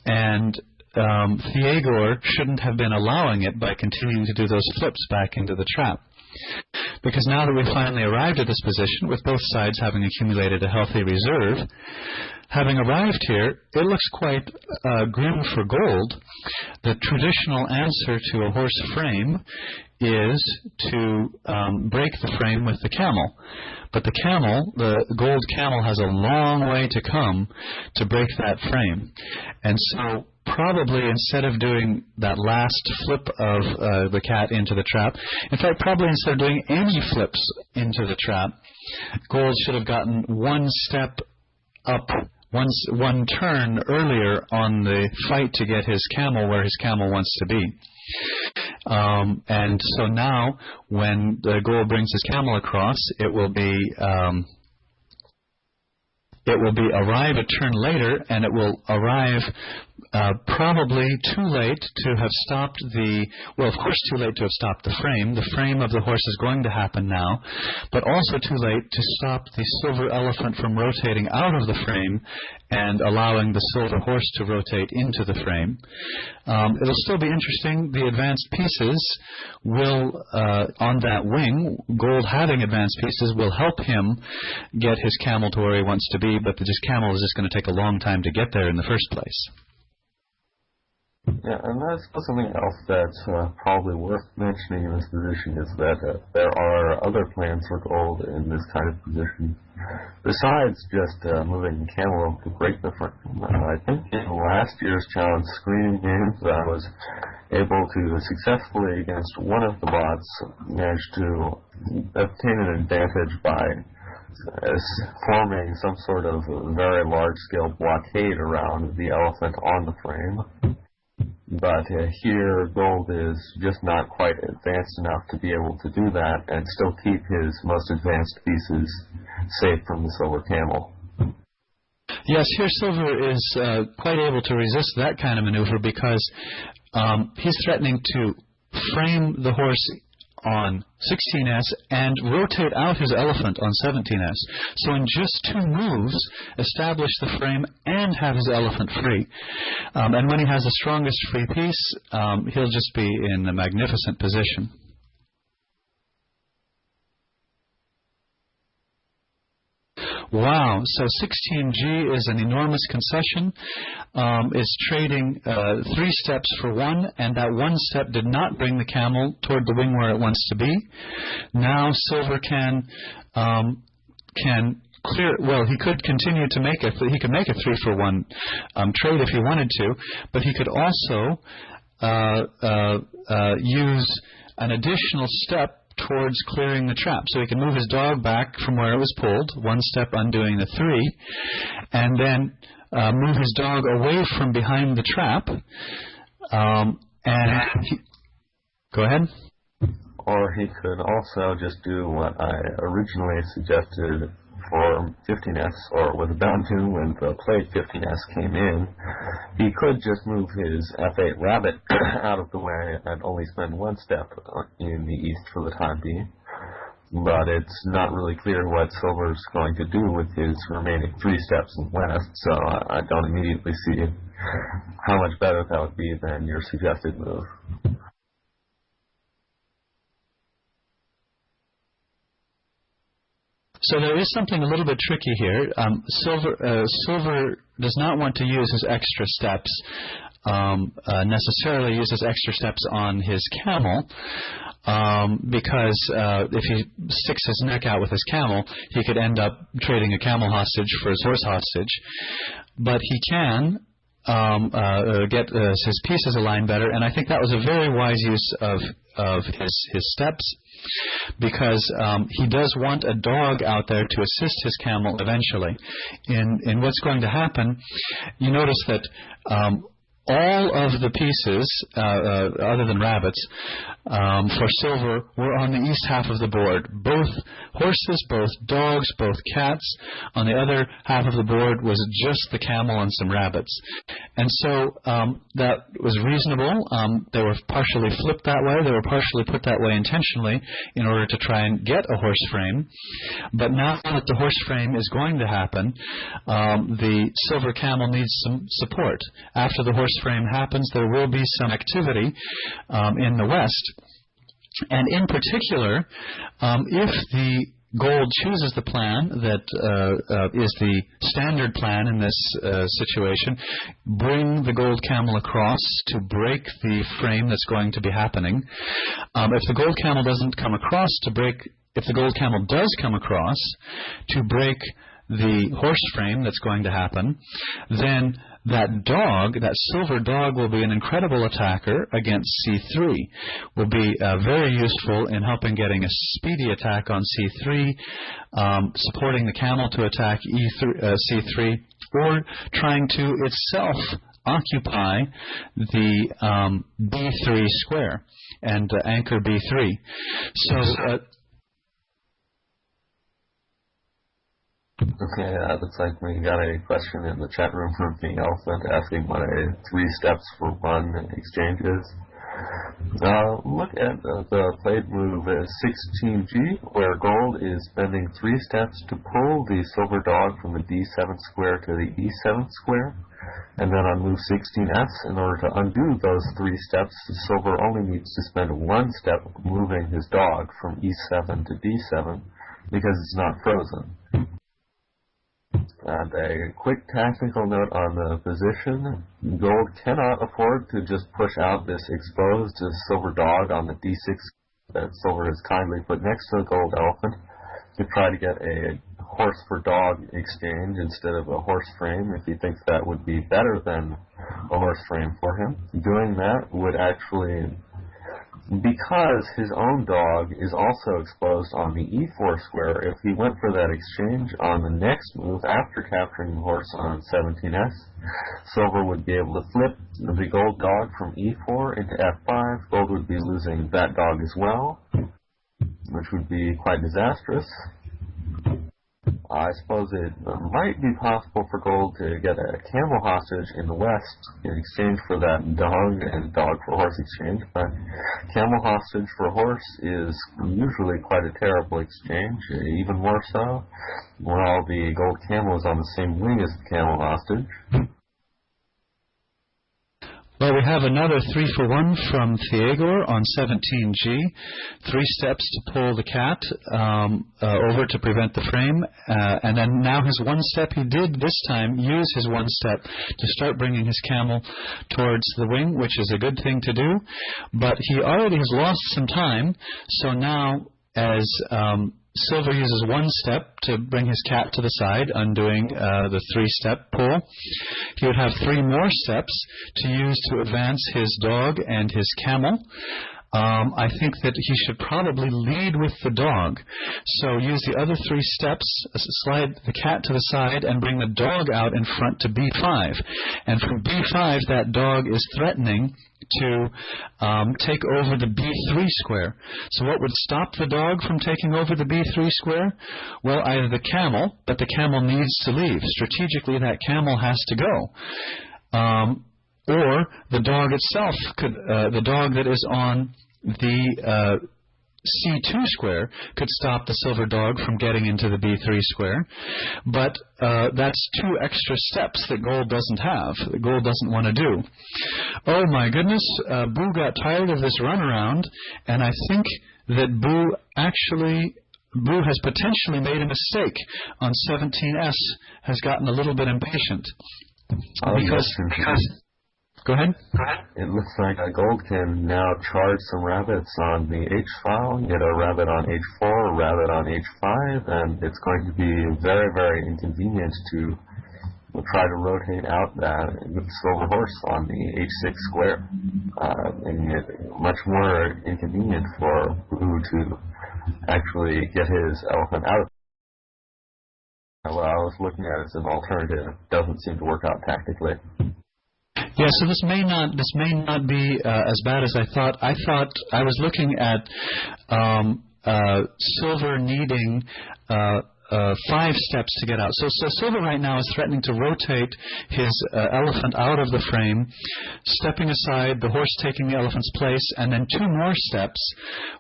and Thiegor shouldn't have been allowing it by continuing to do those flips back into the trap. Because now that we've finally arrived at this position, with both sides having accumulated a healthy reserve, having arrived here, it looks quite grim for gold. The traditional answer to a horse frame is to break the frame with the camel. But the camel, the gold camel, has a long way to come to break that frame. And so probably instead of doing that last flip of the cat into the trap, in fact, probably instead of doing any flips into the trap, gold should have gotten one step up, one turn earlier on the fight to get his camel where his camel wants to be. And so now, when the gold brings his camel across, it will be arrive a turn later, and it will arrive probably too late to have stopped the, well, of course too late to have stopped the frame. The frame of the horse is going to happen now, but also too late to stop the silver elephant from rotating out of the frame and allowing the silver horse to rotate into the frame. It'll still be interesting. The advanced pieces will, on that wing, gold having advanced pieces will help him get his camel to where he wants to be, but this camel is just going to take a long time to get there in the first place. Yeah, and that's something else that's probably worth mentioning in this position is that there are other plans for gold in this kind of position. Besides just moving the camel to break the frame, I think in last year's challenge screening games I was able to successfully, against one of the bots, manage to obtain an advantage by forming some sort of very large-scale blockade around the elephant on the frame. But here, gold is just not quite advanced enough to be able to do that and still keep his most advanced pieces safe from the silver camel. Yes, here silver is quite able to resist that kind of maneuver because he's threatening to frame the horse on 16S and rotate out his elephant on 17S. So in just two moves, establish the frame and have his elephant free. And when he has the strongest free piece, he'll just be in a magnificent position. Wow, so 16G is an enormous concession. It's trading 3 steps for 1, and that 1 step did not bring the camel toward the wing where it wants to be. Now silver can clear, well, he could continue to make it, he could make a 3 for 1 trade if he wanted to, but he could also use an additional step towards clearing the trap. So he can move his dog back from where it was pulled, 1 step undoing the 3, and then move his dog away from behind the trap. Go ahead. Or he could also just do what I originally suggested for 15S, or was about to when the play 15S came in. He could just move his F8 rabbit out of the way and only spend 1 step in the east for the time being. But it's not really clear what silver's going to do with his remaining 3 steps in west, so I don't immediately see how much better that would be than your suggested move. So there is something a little bit tricky here. Silver does not want to use his extra steps, necessarily use his extra steps on his camel, because if he sticks his neck out with his camel, he could end up trading a camel hostage for his horse hostage. But he can get his pieces aligned better. And I think that was a very wise use of his steps, because he does want a dog out there to assist his camel eventually. In what's going to happen, you notice that all of the pieces, other than rabbits, for silver were on the east half of the board. Both horses, both dogs, both cats. On the other half of the board was just the camel and some rabbits. And so that was reasonable. They were partially flipped that way. They were partially put that way intentionally in order to try and get a horse frame. But now that the horse frame is going to happen, the silver camel needs some support. After the horse frame happens, there will be some activity in the west. And in particular, if the gold chooses the plan that is the standard plan in this situation, bring the gold camel across to break the frame that's going to be happening. If the gold camel doesn't come across to break, if the gold camel does come across to break the horse frame that's going to happen, then that dog, that silver dog, will be an incredible attacker against C3, will be very useful in helping getting a speedy attack on C3, supporting the camel to attack C3, or trying to itself occupy the B3 square and anchor B3. So okay, looks like we got a question in the chat room from the Elephant asking what a 3 steps for 1 exchange is. Look at the played move 16G, where gold is spending 3 steps to pull the silver dog from the D7 square to the E7 square. And then on move 16S, in order to undo those 3 steps, silver only needs to spend 1 step moving his dog from E7 to D7 because it's not frozen. And a quick tactical note on the position. Gold cannot afford to just push out this exposed silver dog on the D6 that silver has kindly put next to the gold elephant to try to get a horse for dog exchange instead of a horse frame if he thinks that would be better than a horse frame for him. Doing that would actually, because his own dog is also exposed on the E4 square, if he went for that exchange on the next move after capturing the horse on 17S, silver would be able to flip the gold dog from E4 into F5. Gold would be losing that dog as well, which would be quite disastrous. I suppose it might be possible for gold to get a camel hostage in the west in exchange for that dog and dog for horse exchange, but camel hostage for horse is usually quite a terrible exchange, even more so when all the gold camel is on the same wing as the camel hostage. Well, we have another 3 for 1 from Theagor on 17G. 3 steps to pull the cat over to prevent the frame. And then now his 1 step, he did this time use his 1 step to start bringing his camel towards the wing, which is a good thing to do. But he already has lost some time. So now as silver uses 1 step to bring his cat to the side, undoing the 3-step pull, he would have 3 more steps to use to advance his dog and his camel. I think that he should probably lead with the dog. So use the other 3 steps, slide the cat to the side, and bring the dog out in front to B5. And from B5, that dog is threatening to take over the B3 square. So what would stop the dog from taking over the B3 square? Well, either the camel, but the camel needs to leave. Strategically, that camel has to go. Or the dog itself could, the dog that is on the C2 square could stop the silver dog from getting into the B3 square. But that's 2 extra steps that gold doesn't have, that gold doesn't want to do. Oh my goodness, Boo got tired of this runaround, and I think that Boo has potentially made a mistake on 17S, has gotten a little bit impatient. Because Go ahead. It looks like gold can now charge some rabbits on the H file, get a rabbit on H4, a rabbit on H5, and it's going to be very, very inconvenient to will try to rotate out that silver horse on the h6 square, making it much more inconvenient for blue to actually get his elephant out. Well, I was looking at it as an alternative. Doesn't seem to work out tactically. Yeah, so this may not be as bad as I thought. I thought I was looking at silver needing 5 steps to get out. So silver right now is threatening to rotate his elephant out of the frame, stepping aside, the horse taking the elephant's place, and then 2 more steps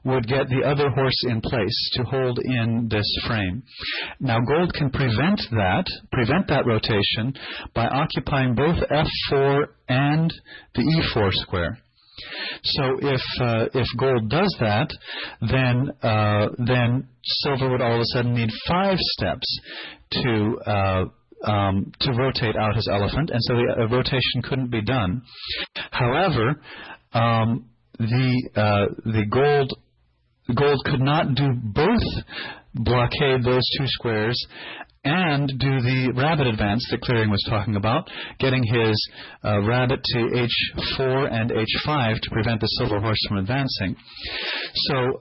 would get the other horse in place to hold in this frame. Now gold can prevent that rotation by occupying both f4 and the e4 square. So if gold does that, then silver would all of a sudden need 5 steps to rotate out his elephant, and so the rotation couldn't be done. However, the gold could not do both blockade those 2 squares and do the rabbit advance that Clearing was talking about, getting his rabbit to h4 and h5 to prevent the silver horse from advancing. So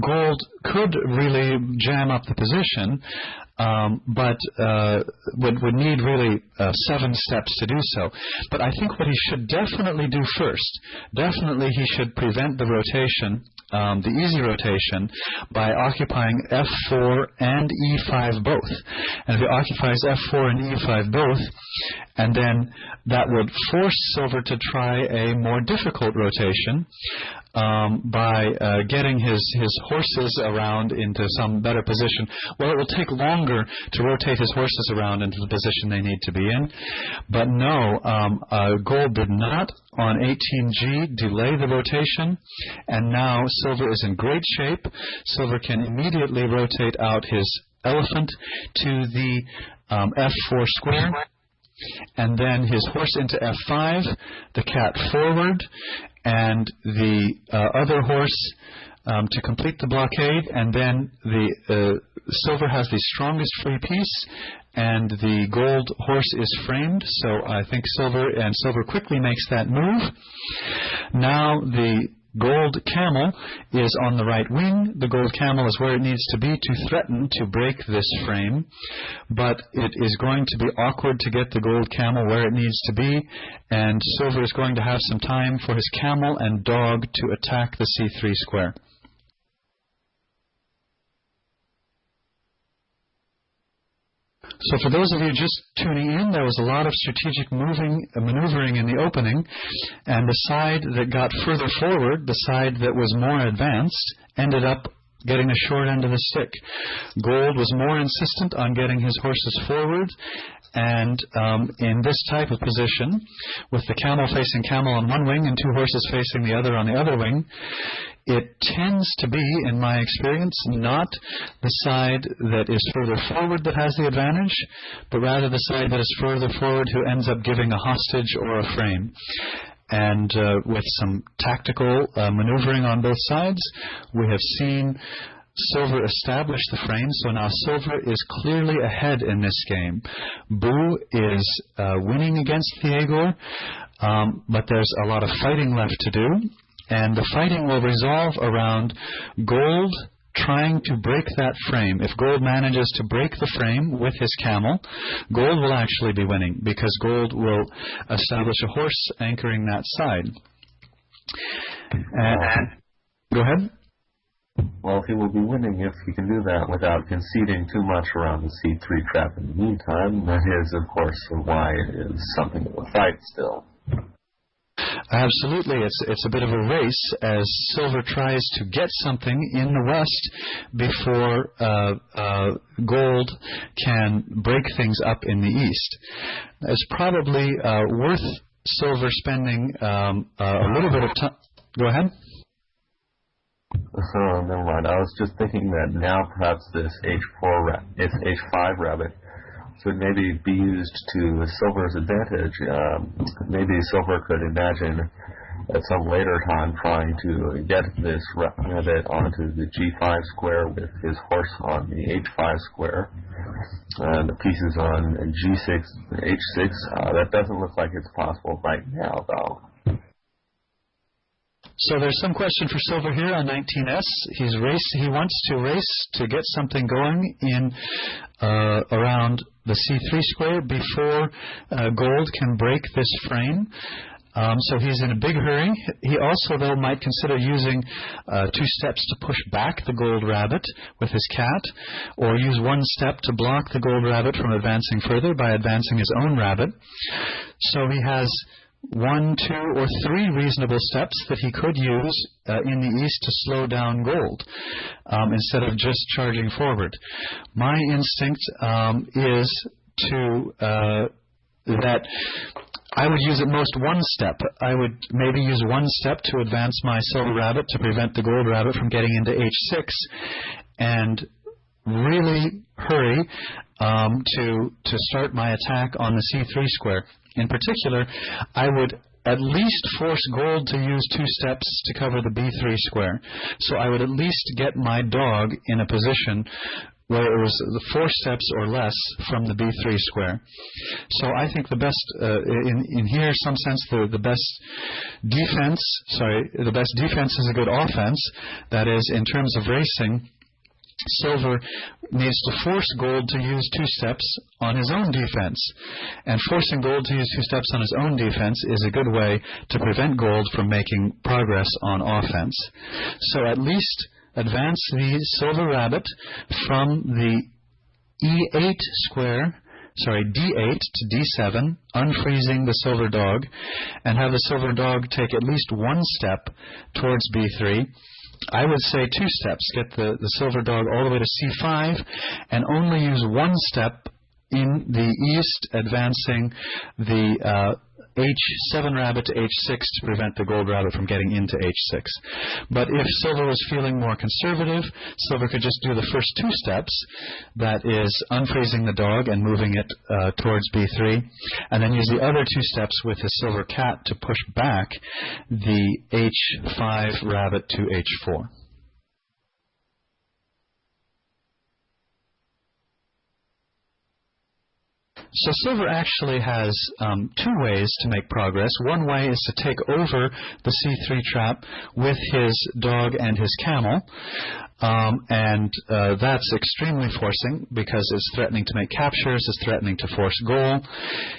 gold could really jam up the position, but would need really 7 steps to do so. But I think what he should definitely do first, he should prevent the rotation, the easy rotation, by occupying f4 and e5 both. And if he occupies f4 and e5 both, and then that would force silver to try a more difficult rotation by getting his horses around into some better position. Well, it will take longer to rotate his horses around into the position they need to be in. But no, gold did not on 18G delay the rotation, and now silver is in great shape. Silver can immediately rotate out his elephant to the f4 square, and then his horse into f5, the cat forward, and the other horse to complete the blockade, and then the silver has the strongest free piece, and the gold horse is framed. So I think silver quickly makes that move. Now the gold camel is on the right wing. The gold camel is where it needs to be to threaten to break this frame, but it is going to be awkward to get the gold camel where it needs to be, and silver is going to have some time for his camel and dog to attack the c3 square. So for those of you just tuning in, there was a lot of strategic maneuvering in the opening, and the side that got further forward, the side that was more advanced, ended up getting a short end of the stick. Gold was more insistent on getting his horses forward, and in this type of position, with the camel facing camel on one wing and 2 horses facing the other on the other wing, it tends to be, in my experience, not the side that is further forward that has the advantage, but rather the side that is further forward who ends up giving a hostage or a frame. And with some tactical maneuvering on both sides, we have seen silver establish the frame, so now silver is clearly ahead in this game. Blue is winning against Thiegor, but there's a lot of fighting left to do. And the fighting will resolve around gold trying to break that frame. If gold manages to break the frame with his camel, gold will actually be winning, because gold will establish a horse anchoring that side. Go ahead. Well, he will be winning if he can do that without conceding too much around the c3 trap in the meantime. That is, of course, why it is something of a fight still. Absolutely. It's a bit of a race as silver tries to get something in the west before gold can break things up in the east. It's probably worth silver spending a little bit of time. Go ahead. Oh, never mind. I was just thinking that now perhaps this h5 rabbit should maybe be used to silver's advantage. Maybe silver could imagine at some later time trying to get this rabbit onto the g5 square with his horse on the h5 square, the pieces on G6, H6. That doesn't look like it's possible right now, though. So there's some question for Silver here on 19S. He wants to race to get something going in around the C3 square before Gold can break this frame. So he's in a big hurry. He also, though, might consider using 2 steps to push back the Gold Rabbit with his cat, or use 1 step to block the Gold Rabbit from advancing further by advancing his own rabbit. So he has 1, 2, or 3 reasonable steps that he could use in the east to slow down Gold instead of just charging forward. My instinct is that I would use at most 1 step. I would maybe use 1 step to advance my Silver Rabbit to prevent the Gold Rabbit from getting into H6, and really hurry to start my attack on the C3 square. In particular, I would at least force Gold to use 2 steps to cover the B3 square. So I would at least get my dog in a position where it was 4 steps or less from the B3 square. So I think the best, in here, some sense, the best defense is a good offense. That is, in terms of racing, Silver needs to force Gold to use 2 steps on his own defense. And forcing Gold to use 2 steps on his own defense is a good way to prevent Gold from making progress on offense. So at least advance the Silver Rabbit from the E8 square, D8 to D7, unfreezing the Silver Dog, and have the Silver Dog take at least 1 step towards B3. I would say 2 steps. Get the Silver Dog all the way to C5 and only use 1 step in the east, advancing the H7 Rabbit to H6 to prevent the Gold Rabbit from getting into H6. But if Silver was feeling more conservative, Silver could just do the first 2 steps, that is, unfreezing the dog and moving it towards B3, and then use the other 2 steps with his Silver Cat to push back the H5 Rabbit to H4. So Silver actually has 2 ways to make progress. One way is to take over the C3 trap with his dog and his camel, and that's extremely forcing because it's threatening to make captures, it's threatening to force goal.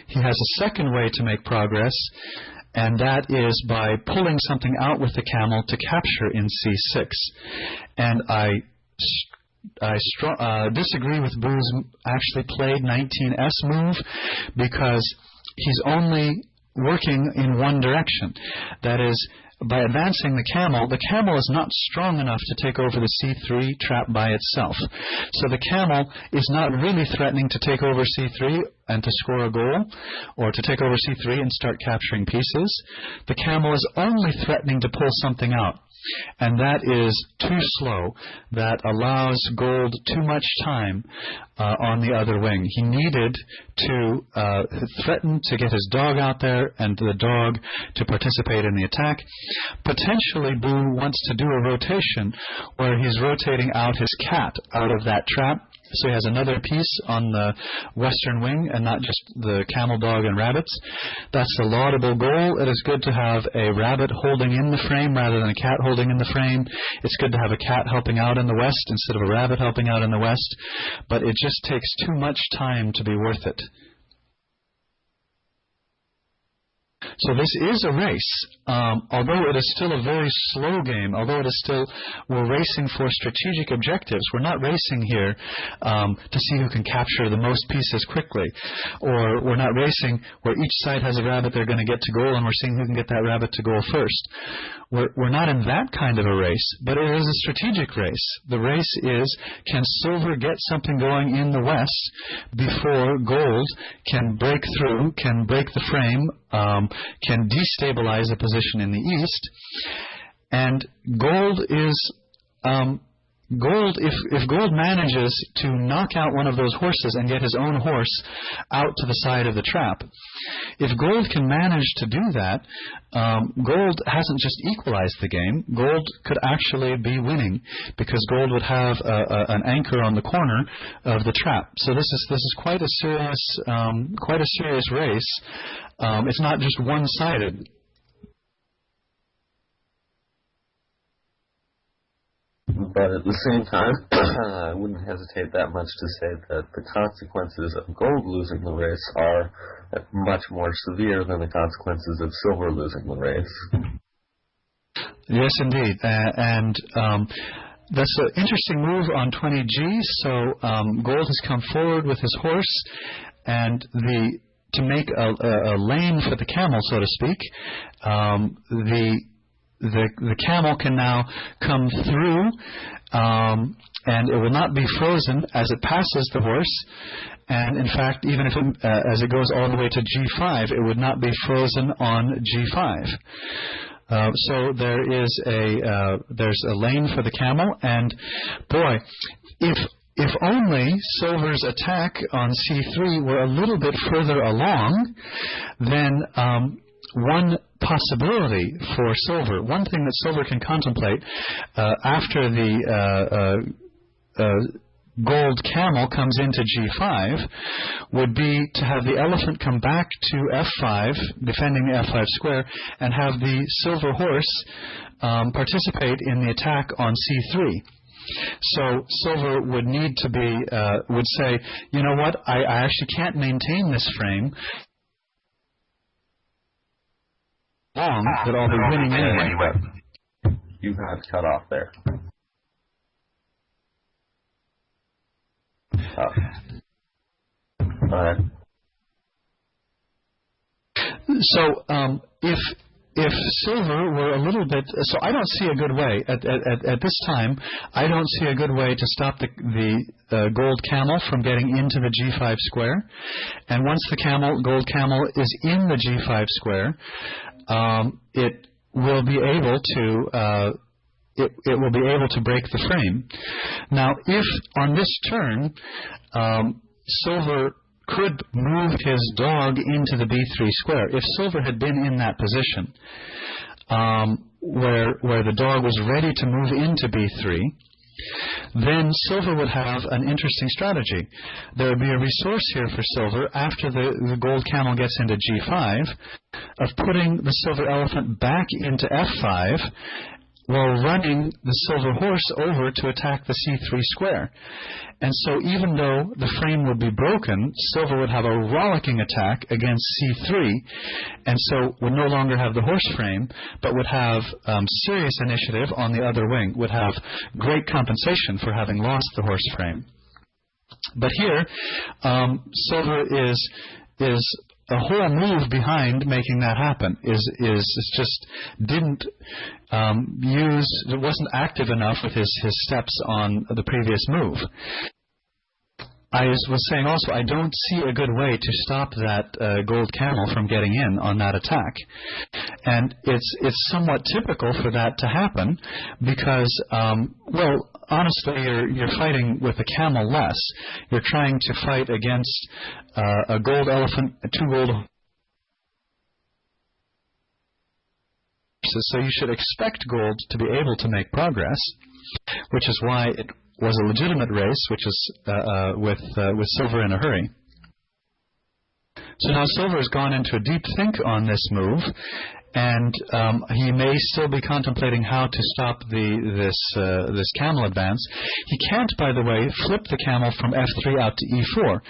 He has a second way to make progress, and that is by pulling something out with the camel to capture in C6. And I disagree with Boo's actually played 19S move, because he's only working in one direction. That is, by advancing the camel is not strong enough to take over the C3 trap by itself. So the camel is not really threatening to take over C3 and to score a goal, or to take over C3 and start capturing pieces. The camel is only threatening to pull something out. And that is too slow. That allows Gold too much time on the other wing. He needed to threaten to get his dog out there and the dog to participate in the attack. Potentially, Boo wants to do a rotation where he's rotating out his cat out of that trap, so he has another piece on the western wing and not just the camel, dog, and rabbits. That's a laudable goal. It is good to have a rabbit holding in the frame rather than a cat holding in the frame. It's good to have a cat helping out in the west instead of a rabbit helping out in the west. But it just takes too much time to be worth it. So this is a race, although it is still a very slow game, although it is still, we're racing for strategic objectives. We're not racing here to see who can capture the most pieces quickly, or we're not racing where each side has a rabbit they're going to get to goal and we're seeing who can get that rabbit to goal first. We're not in that kind of a race, but it is a strategic race. The race is, can Silver get something going in the west before Gold can break through, can break the frame, can destabilize the position in the east. And Gold is if Gold manages to knock out one of those horses and get his own horse out to the side of the trap, if Gold can manage to do that, Gold hasn't just equalized the game. Gold could actually be winning because Gold would have an anchor on the corner of the trap. So this is quite a serious race. It's not just one-sided. But at the same time, I wouldn't hesitate that much to say that the consequences of Gold losing the race are much more severe than the consequences of Silver losing the race. Yes, indeed. And that's an interesting move on 20G. So Gold has come forward with his horse, and to make a lane for the camel, so to speak, the camel can now come through, and it will not be frozen as it passes the horse. And in fact, even if as it goes all the way to G5, it would not be frozen on G5. So there's a lane for the camel, and boy, if only Silver's attack on C3 were a little bit further along, then one possibility for Silver, one thing that Silver can contemplate after the Gold camel comes into G5 would be to have the elephant come back to F5, defending the F5 square, and have the Silver horse participate in the attack on C3. So Silver would need to be, would say, you know what, I actually can't maintain this frame long that I'll be winning anyway. You got cut off there. So if Silver were a little bit, so I don't see a good way at this time. I don't see a good way to stop the Gold camel from getting into the G5 square. And once the Gold camel is in the G5 square, it will be able to. It will be able to break the frame. Now, if on this turn Silver could move his dog into the B3 square, if Silver had been in that position where the dog was ready to move into B3, then Silver would have an interesting strategy. There would be a resource here for Silver after the Gold camel gets into G5 of putting the Silver elephant back into F5 while running the Silver horse over to attack the C3 square. And so even though the frame would be broken, Silver would have a rollicking attack against C3, and so would no longer have the horse frame, but would have serious initiative on the other wing, would have great compensation for having lost the horse frame. But here, Silver is a whole move behind making that happen. Is just didn't wasn't active enough with his steps on the previous move. I was saying also, I don't see a good way to stop that Gold camel from getting in on that attack. And it's somewhat typical for that to happen because, well, honestly, you're fighting with a camel less. You're trying to fight against a Gold elephant, two Gold horses. So you should expect Gold to be able to make progress, which is why it was a legitimate race, which is with Silver in a hurry. So now Silver has gone into a deep think on this move, and he may still be contemplating how to stop this camel advance. He can't, by the way, flip the camel from F3 out to E4,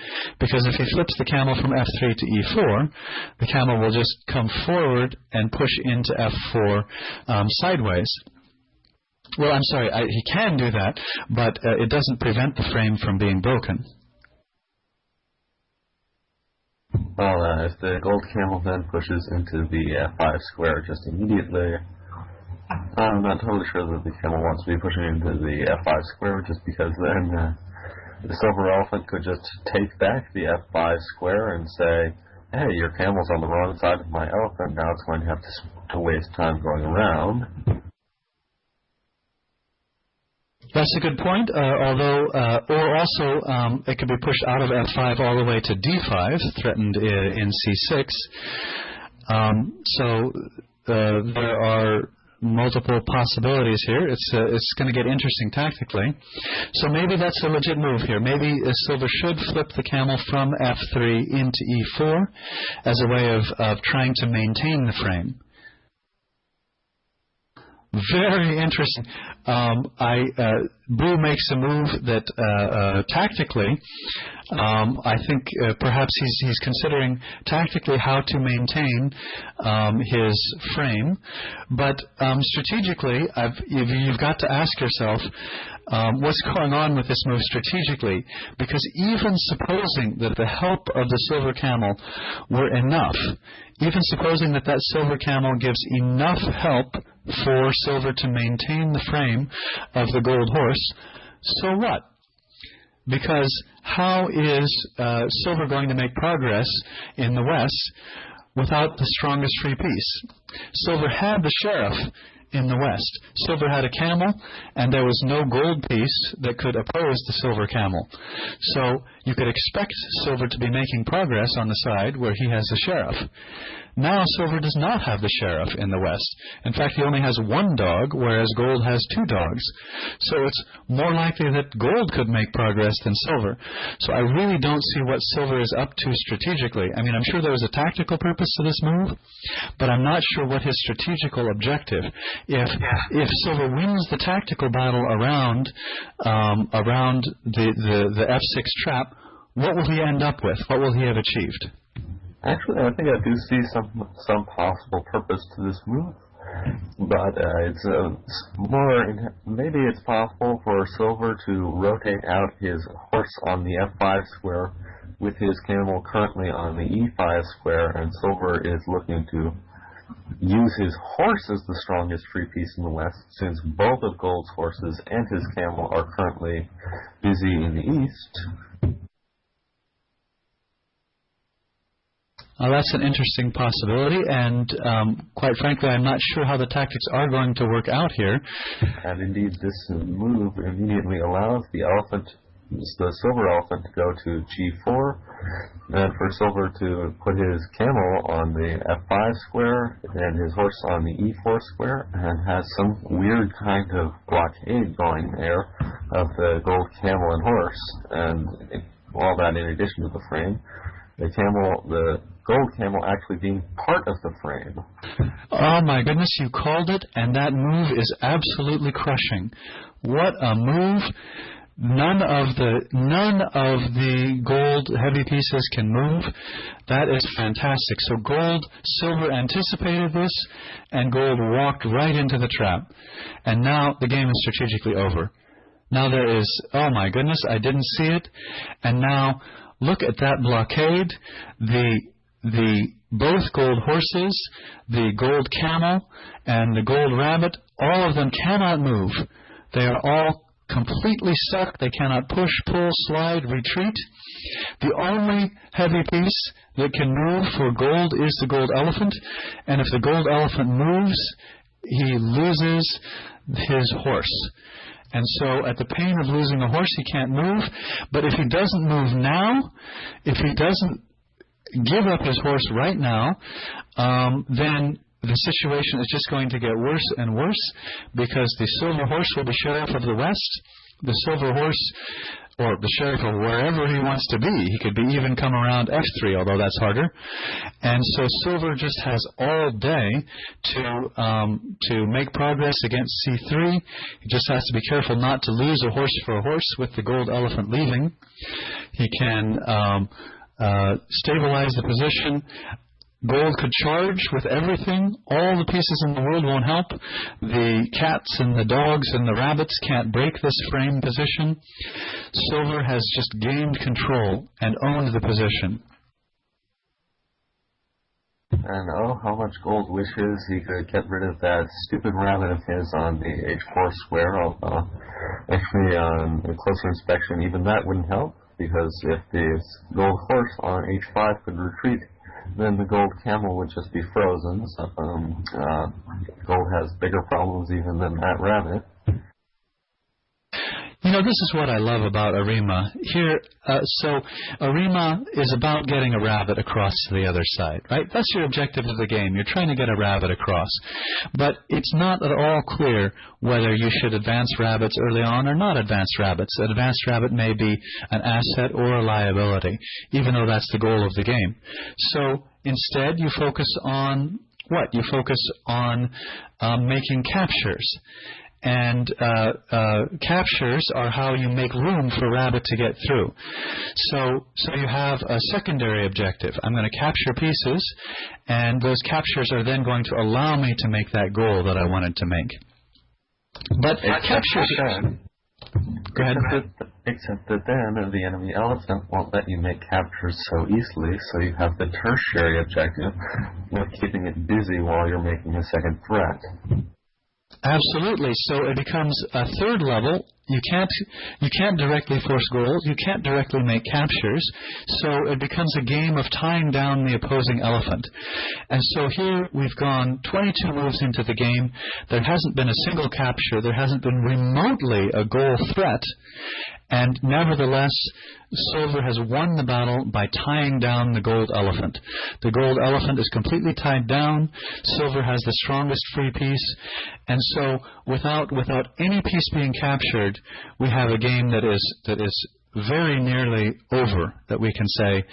because if he flips the camel from F3 to E4, the camel will just come forward and push into F4 sideways. Well, I'm sorry, he can do that, but it doesn't prevent the frame from being broken. Well, if the Gold camel then pushes into the F5 square just immediately, I'm not totally sure that the camel wants to be pushing into the F5 square, just because then the Silver elephant could just take back the F5 square and say, hey, your camel's on the wrong side of my elephant, now it's going to have to waste time going around. That's a good point, or also it could be pushed out of F5 all the way to D5, threatened in C6. So there are multiple possibilities here. It's going to get interesting tactically. So maybe that's a legit move here. Maybe silver should flip the camel from F3 into E4 as a way of trying to maintain the frame. Very interesting. Blue makes a move that tactically, I think perhaps he's considering tactically how to maintain his frame, but strategically, you've got to ask yourself what's going on with this move strategically, because even supposing that the help of the silver camel were enough, even supposing that silver camel gives enough help for silver to maintain the frame of the gold horse, so what? Because how is silver going to make progress in the west without the strongest free piece? Silver had the sheriff in the west. Silver had a camel, and there was no gold piece that could oppose the silver camel. So you could expect silver to be making progress on the side where he has the sheriff. Now silver does not have the sheriff in the west. In fact, he only has one dog, whereas gold has two dogs. So it's more likely that gold could make progress than silver. So I really don't see what silver is up to strategically. I mean, I'm sure there was a tactical purpose to this move, but I'm not sure what his strategical objective. If silver wins the tactical battle around the F6 trap, what will he end up with? What will he have achieved? Actually, I think I do see some possible purpose to this move, but it's more. Maybe it's possible for silver to rotate out his horse on the F5 square with his camel currently on the E5 square, and silver is looking to use his horse as the strongest free piece in the west, since both of gold's horses and his camel are currently busy in the east. That's an interesting possibility, and quite frankly, I'm not sure how the tactics are going to work out here. And indeed, this move immediately allows the silver elephant to go to G4, and for silver to put his camel on the F5 square and his horse on the E4 square, and has some weird kind of blockade going there of the gold camel and horse, and all that in addition to the frame. The gold camel actually being part of the frame. Oh my goodness, you called it, and that move is absolutely crushing. What a move. None of the gold heavy pieces can move. That is fantastic. So silver anticipated this, and gold walked right into the trap. And now the game is strategically over. Now there is, oh my goodness, I didn't see it. And now look at that blockade. Both gold horses, the gold camel, and the gold rabbit, all of them cannot move. They are all completely stuck. They cannot push, pull, slide, retreat. The only heavy piece that can move for gold is the gold elephant, and if the gold elephant moves, he loses his horse. And so at the pain of losing a horse, he can't move. But if he doesn't move now, if he doesn't give up his horse right now, then the situation is just going to get worse and worse, because the silver horse will be sheriff of the west. The silver horse, or the sheriff of wherever he wants to be. He could be even come around F3, although that's harder. And so silver just has all day to make progress against C3. He just has to be careful not to lose a horse for a horse with the gold elephant leaving. He can stabilize the position. Gold could charge with everything. All the pieces in the world won't help. The cats and the dogs and the rabbits can't break this frame position. Silver has just gained control and owned the position. And oh, how much gold wishes he could get rid of that stupid rabbit of his on the H4 square. Although, actually, on a closer inspection, even that wouldn't help, because if the gold horse on H5 could retreat, then the gold camel would just be frozen. So, gold has bigger problems even than that rabbit. This is what I love about Arimaa. Here, so Arimaa is about getting a rabbit across to the other side, right? That's your objective of the game. You're trying to get a rabbit across. But it's not at all clear whether you should advance rabbits early on or not advance rabbits. An advanced rabbit may be an asset or a liability, even though that's the goal of the game. So instead, you focus on what? You focus on making captures. And captures are how you make room for a rabbit to get through. So you have a secondary objective. I'm going to capture pieces, and those captures are then going to allow me to make that goal that I wanted to make. But captures... Go ahead. Except that then the enemy elephant won't let you make captures so easily, so you have the tertiary objective of keeping it busy while you're making a second threat. Absolutely. So it becomes a third level. You can't directly force goals. You can't directly make captures. So it becomes a game of tying down the opposing elephant. And so here we've gone 22 moves into the game. There hasn't been a single capture. There hasn't been remotely a goal threat. And nevertheless, Silver has won the battle by tying down the gold elephant. The gold elephant is completely tied down. Silver has the strongest free piece. And so without any piece being captured, we have a game that is very nearly over, that we can say.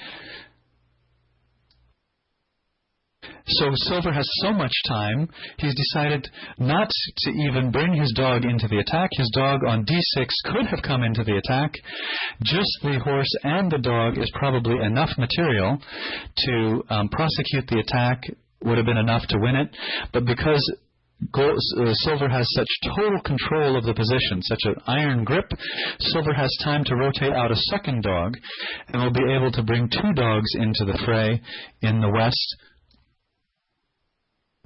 So Silver has so much time, he's decided not to even bring his dog into the attack. His dog on d6 could have come into the attack. Just the horse and the dog is probably enough material to prosecute the attack, would have been enough to win it. But because Silver has such total control of the position, such an iron grip, Silver has time to rotate out a second dog and will be able to bring two dogs into the fray in the west.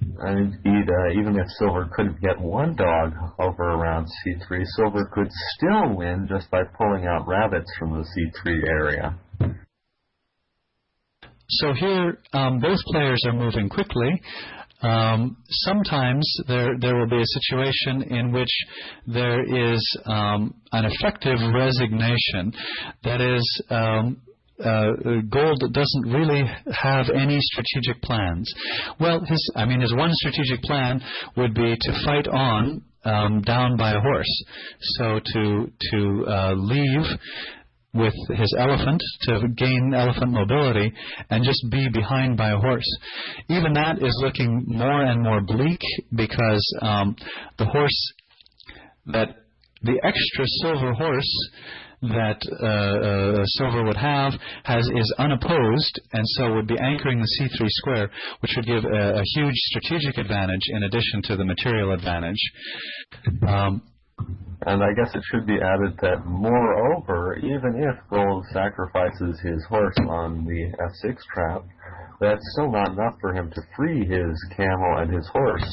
Indeed, even if Silver couldn't get one dog over around C3, Silver could still win just by pulling out rabbits from the C3 area. So here, both players are moving quickly. Sometimes there will be a situation in which there is an effective resignation. That is, Gold doesn't really have any strategic plans. Well, his one strategic plan would be to fight on down by a horse. So to leave with his elephant to gain elephant mobility and just be behind by a horse. Even that is looking more and more bleak because the horse the extra silver horse that Silver would have is unopposed, and so would be anchoring the C3 square, which would give a huge strategic advantage in addition to the material advantage. And I guess it should be added that, moreover, even if Gold sacrifices his horse on the F6 trap, that's still not enough for him to free his camel and his horse,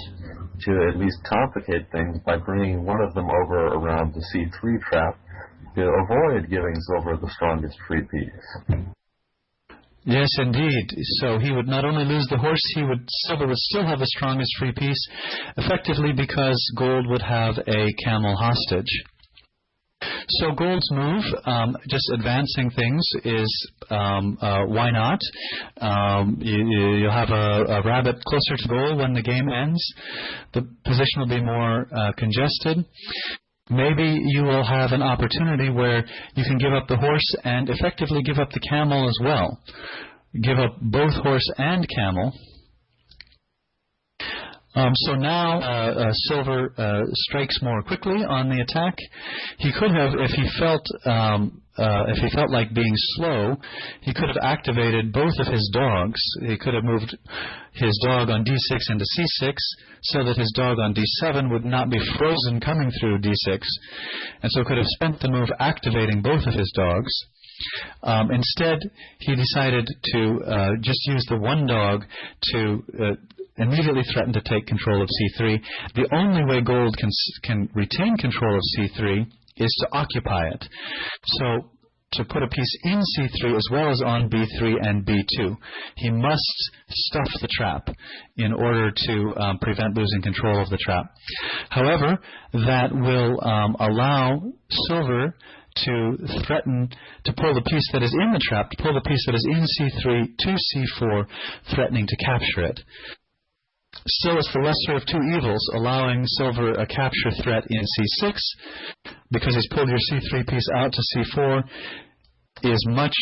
to at least complicate things by bringing one of them over around the C3 trap, to avoid giving Silver the strongest free piece. Yes, indeed. So he would not only lose the horse, Silver would still have the strongest free piece, effectively because Gold would have a camel hostage. So Gold's move, just advancing things, is why not? You'll have a rabbit closer to goal when the game ends. The position will be more congested. Maybe you will have an opportunity where you can give up the horse and effectively give up the camel as well. Give up both horse and camel. So now Silver strikes more quickly on the attack. He could have, if he felt like being slow, he could have activated both of his dogs. He could have moved his dog on D6 into C6 so that his dog on D7 would not be frozen coming through D6. And so could have spent the move activating both of his dogs. Instead, he decided to just use the one dog to immediately threaten to take control of C3. The only way Gold can retain control of C3 is to occupy it. So to put a piece in C3 as well as on B3 and B2. He must stuff the trap in order to prevent losing control of the trap. However, that will allow silver to threaten to pull the piece that is in the trap, to pull the piece that is in C3 to C4, threatening to capture it. Still, it's the lesser of two evils, allowing silver a capture threat in C6, because he's pulled your C3 piece out to C4, is much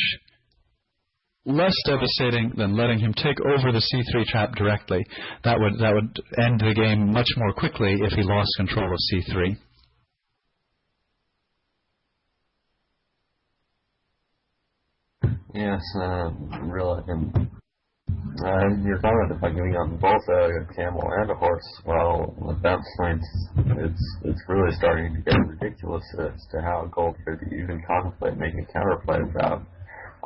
less devastating than letting him take over the C3 trap directly. That would end the game much more quickly if he lost control of C3. Yes, realizing your comment by giving up both a camel and a horse, well, at that point, it's really starting to get ridiculous as to how gold could even contemplate making a counterplay without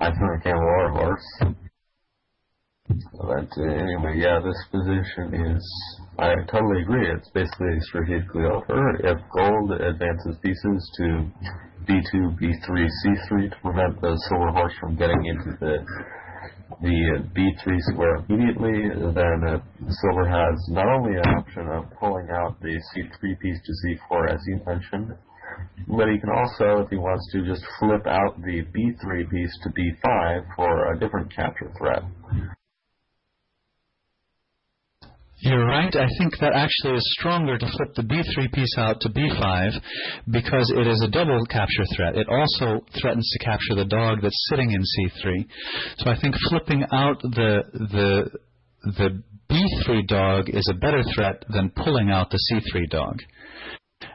either a camel or a horse. But anyway, yeah, this position is, I totally agree, it's basically strategically over. If gold advances pieces to B2, B3, C3 to prevent the silver horse from getting into the B3 square immediately, then silver has not only an option of pulling out the C3 piece to C4 as you mentioned, but he can also, if he wants to, just flip out the B3 piece to B5 for a different capture threat. You're right. I think that actually is stronger to flip the B3 piece out to B5 because it is a double capture threat. It also threatens to capture the dog that's sitting in C3. So I think flipping out the B3 dog is a better threat than pulling out the C3 dog.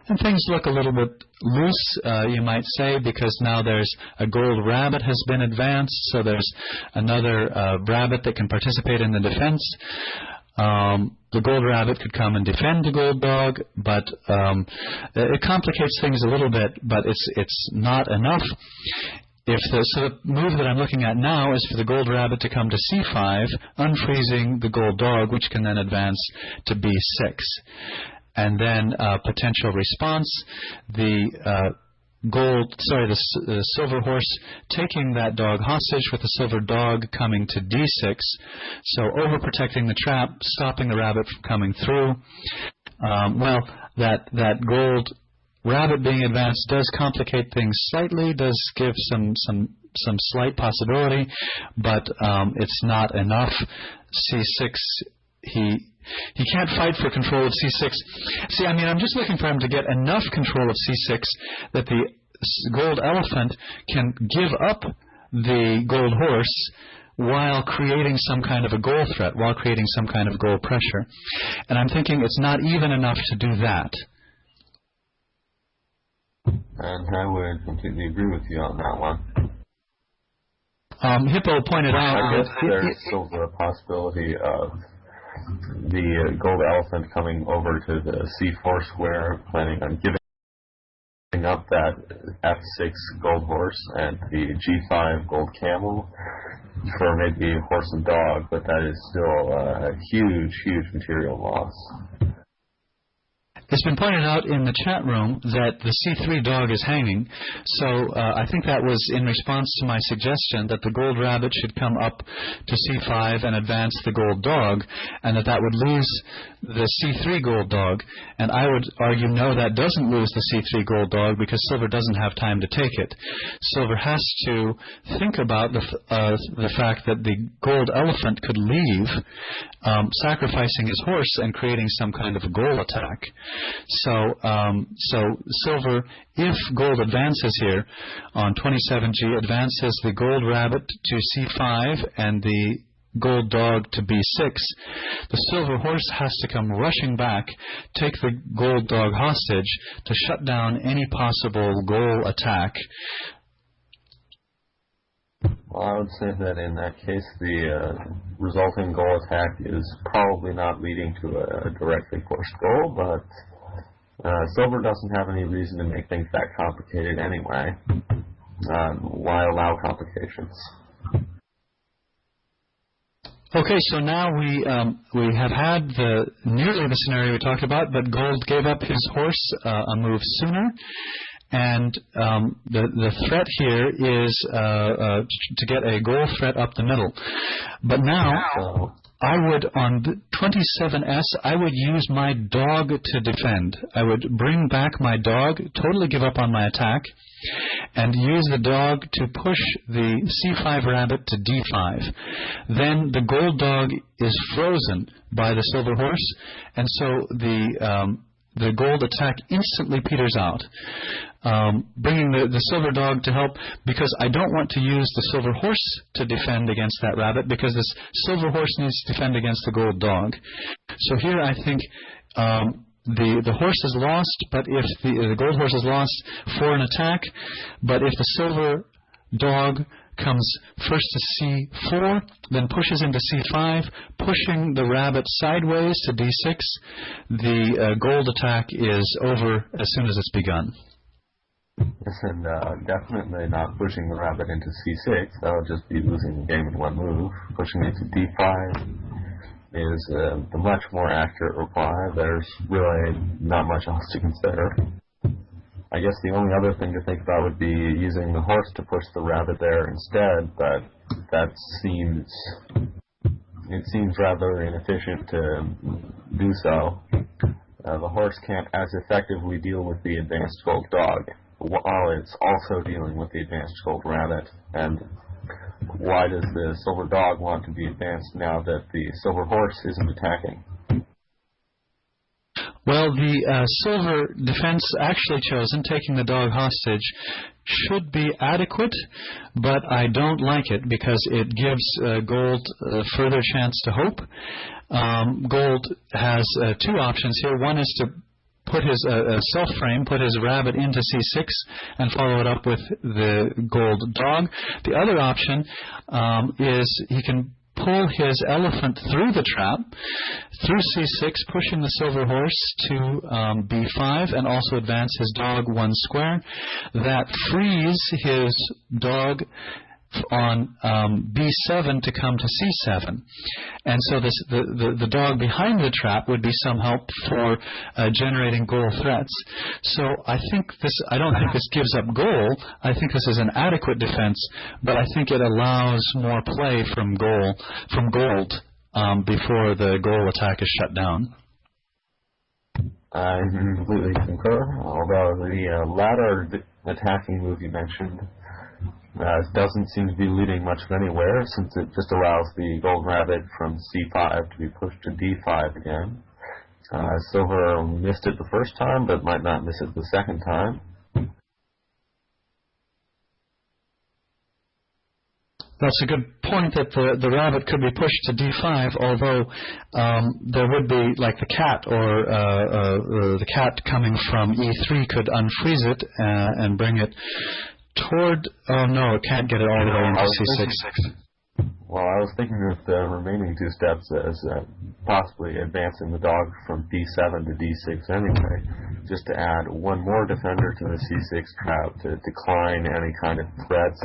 And things look a little bit loose, you might say, because now there's a gold rabbit has been advanced, so there's another rabbit that can participate in the defense. The gold rabbit could come and defend the gold dog, but it complicates things a little bit, but it's not enough. So the move that I'm looking at now is for the gold rabbit to come to C5, unfreezing the gold dog, which can then advance to B6. And then potential response, the silver horse taking that dog hostage with the silver dog coming to D6, so overprotecting the trap, stopping the rabbit from coming through. That gold rabbit being advanced does complicate things slightly, does give some slight possibility, but it's not enough. C6, he can't fight for control of C6. See, I mean, I'm just looking for him to get enough control of C6 that the gold elephant can give up the gold horse while creating some kind of a goal threat, while creating some kind of goal pressure. And I'm thinking it's not even enough to do that. And I would completely agree with you on that one. Hippo pointed out... I guess there's still the possibility of the gold elephant coming over to the C4 square, planning on giving up that F6 gold horse and the G5 gold camel for maybe horse and dog, but that is still a huge, huge material loss. It's been pointed out in the chat room that the C3 dog is hanging, so I think that was in response to my suggestion that the gold rabbit should come up to C5 and advance the gold dog, and that would lose the C3 gold dog. And I would argue, no, that doesn't lose the C3 gold dog because silver doesn't have time to take it. Silver has to think about the fact that the gold elephant could leave, sacrificing his horse and creating some kind of a goal attack. So silver, if gold advances here on 27G, advances the gold rabbit to C5 and the gold dog to B6, the silver horse has to come rushing back, take the gold dog hostage to shut down any possible goal attack. Well, I would say that in that case, the resulting goal attack is probably not leading to a directly forced goal, but silver doesn't have any reason to make things that complicated anyway. Why allow complications? Okay, so now we have had nearly the scenario we talked about, but gold gave up his horse a move sooner. and the threat here is to get a goal threat up the middle. But now I would, on 27S, I would use my dog to defend. I would bring back my dog, totally give up on my attack, and use the dog to push the C5 rabbit to D5. Then the gold dog is frozen by the silver horse, and so the gold attack instantly peters out. Bringing the silver dog to help, because I don't want to use the silver horse to defend against that rabbit, because this silver horse needs to defend against the gold dog. So here I think the horse is lost, but if the gold horse is lost for an attack, but if the silver dog comes first to C4, then pushes into C5, pushing the rabbit sideways to D6, the gold attack is over as soon as it's begun. Yes, and definitely not pushing the rabbit into C6. That would just be losing the game in one move. Pushing it to D5 is the much more accurate reply. There's really not much else to consider. I guess the only other thing to think about would be using the horse to push the rabbit there instead, but that seems rather inefficient to do so. The horse can't as effectively deal with the advanced gold dog, while it's also dealing with the advanced gold rabbit. And why does the silver dog want to be advanced now that the silver horse isn't attacking? Well, the silver defense actually chosen, taking the dog hostage, should be adequate, but I don't like it because it gives gold a further chance to hope. Gold has two options here. One is to put his self-frame, put his rabbit into C6 and follow it up with the gold dog. The other option is he can pull his elephant through the trap, through C6, pushing the silver horse to B5, and also advance his dog one square. That frees his dog on B7 to come to C7. And so the dog behind the trap would be some help for generating goal threats. So I don't think this gives up goal. I think this is an adequate defense, but I think it allows more play from gold before the goal attack is shut down. I completely concur, although the latter attacking move you mentioned doesn't seem to be leading much of anywhere, since it just allows the gold rabbit from C5 to be pushed to D5 again. Silver missed it the first time, but might not miss it the second time. That's a good point, that the rabbit could be pushed to D5, although there would be, like the cat, or the cat coming from E3 could unfreeze it and bring it toward... Oh, no, it can't get it all the way into C6. Well, I was thinking of the remaining two steps as possibly advancing the dog from D7 to D6 anyway, just to add one more defender to the C6 trap to decline any kind of threats,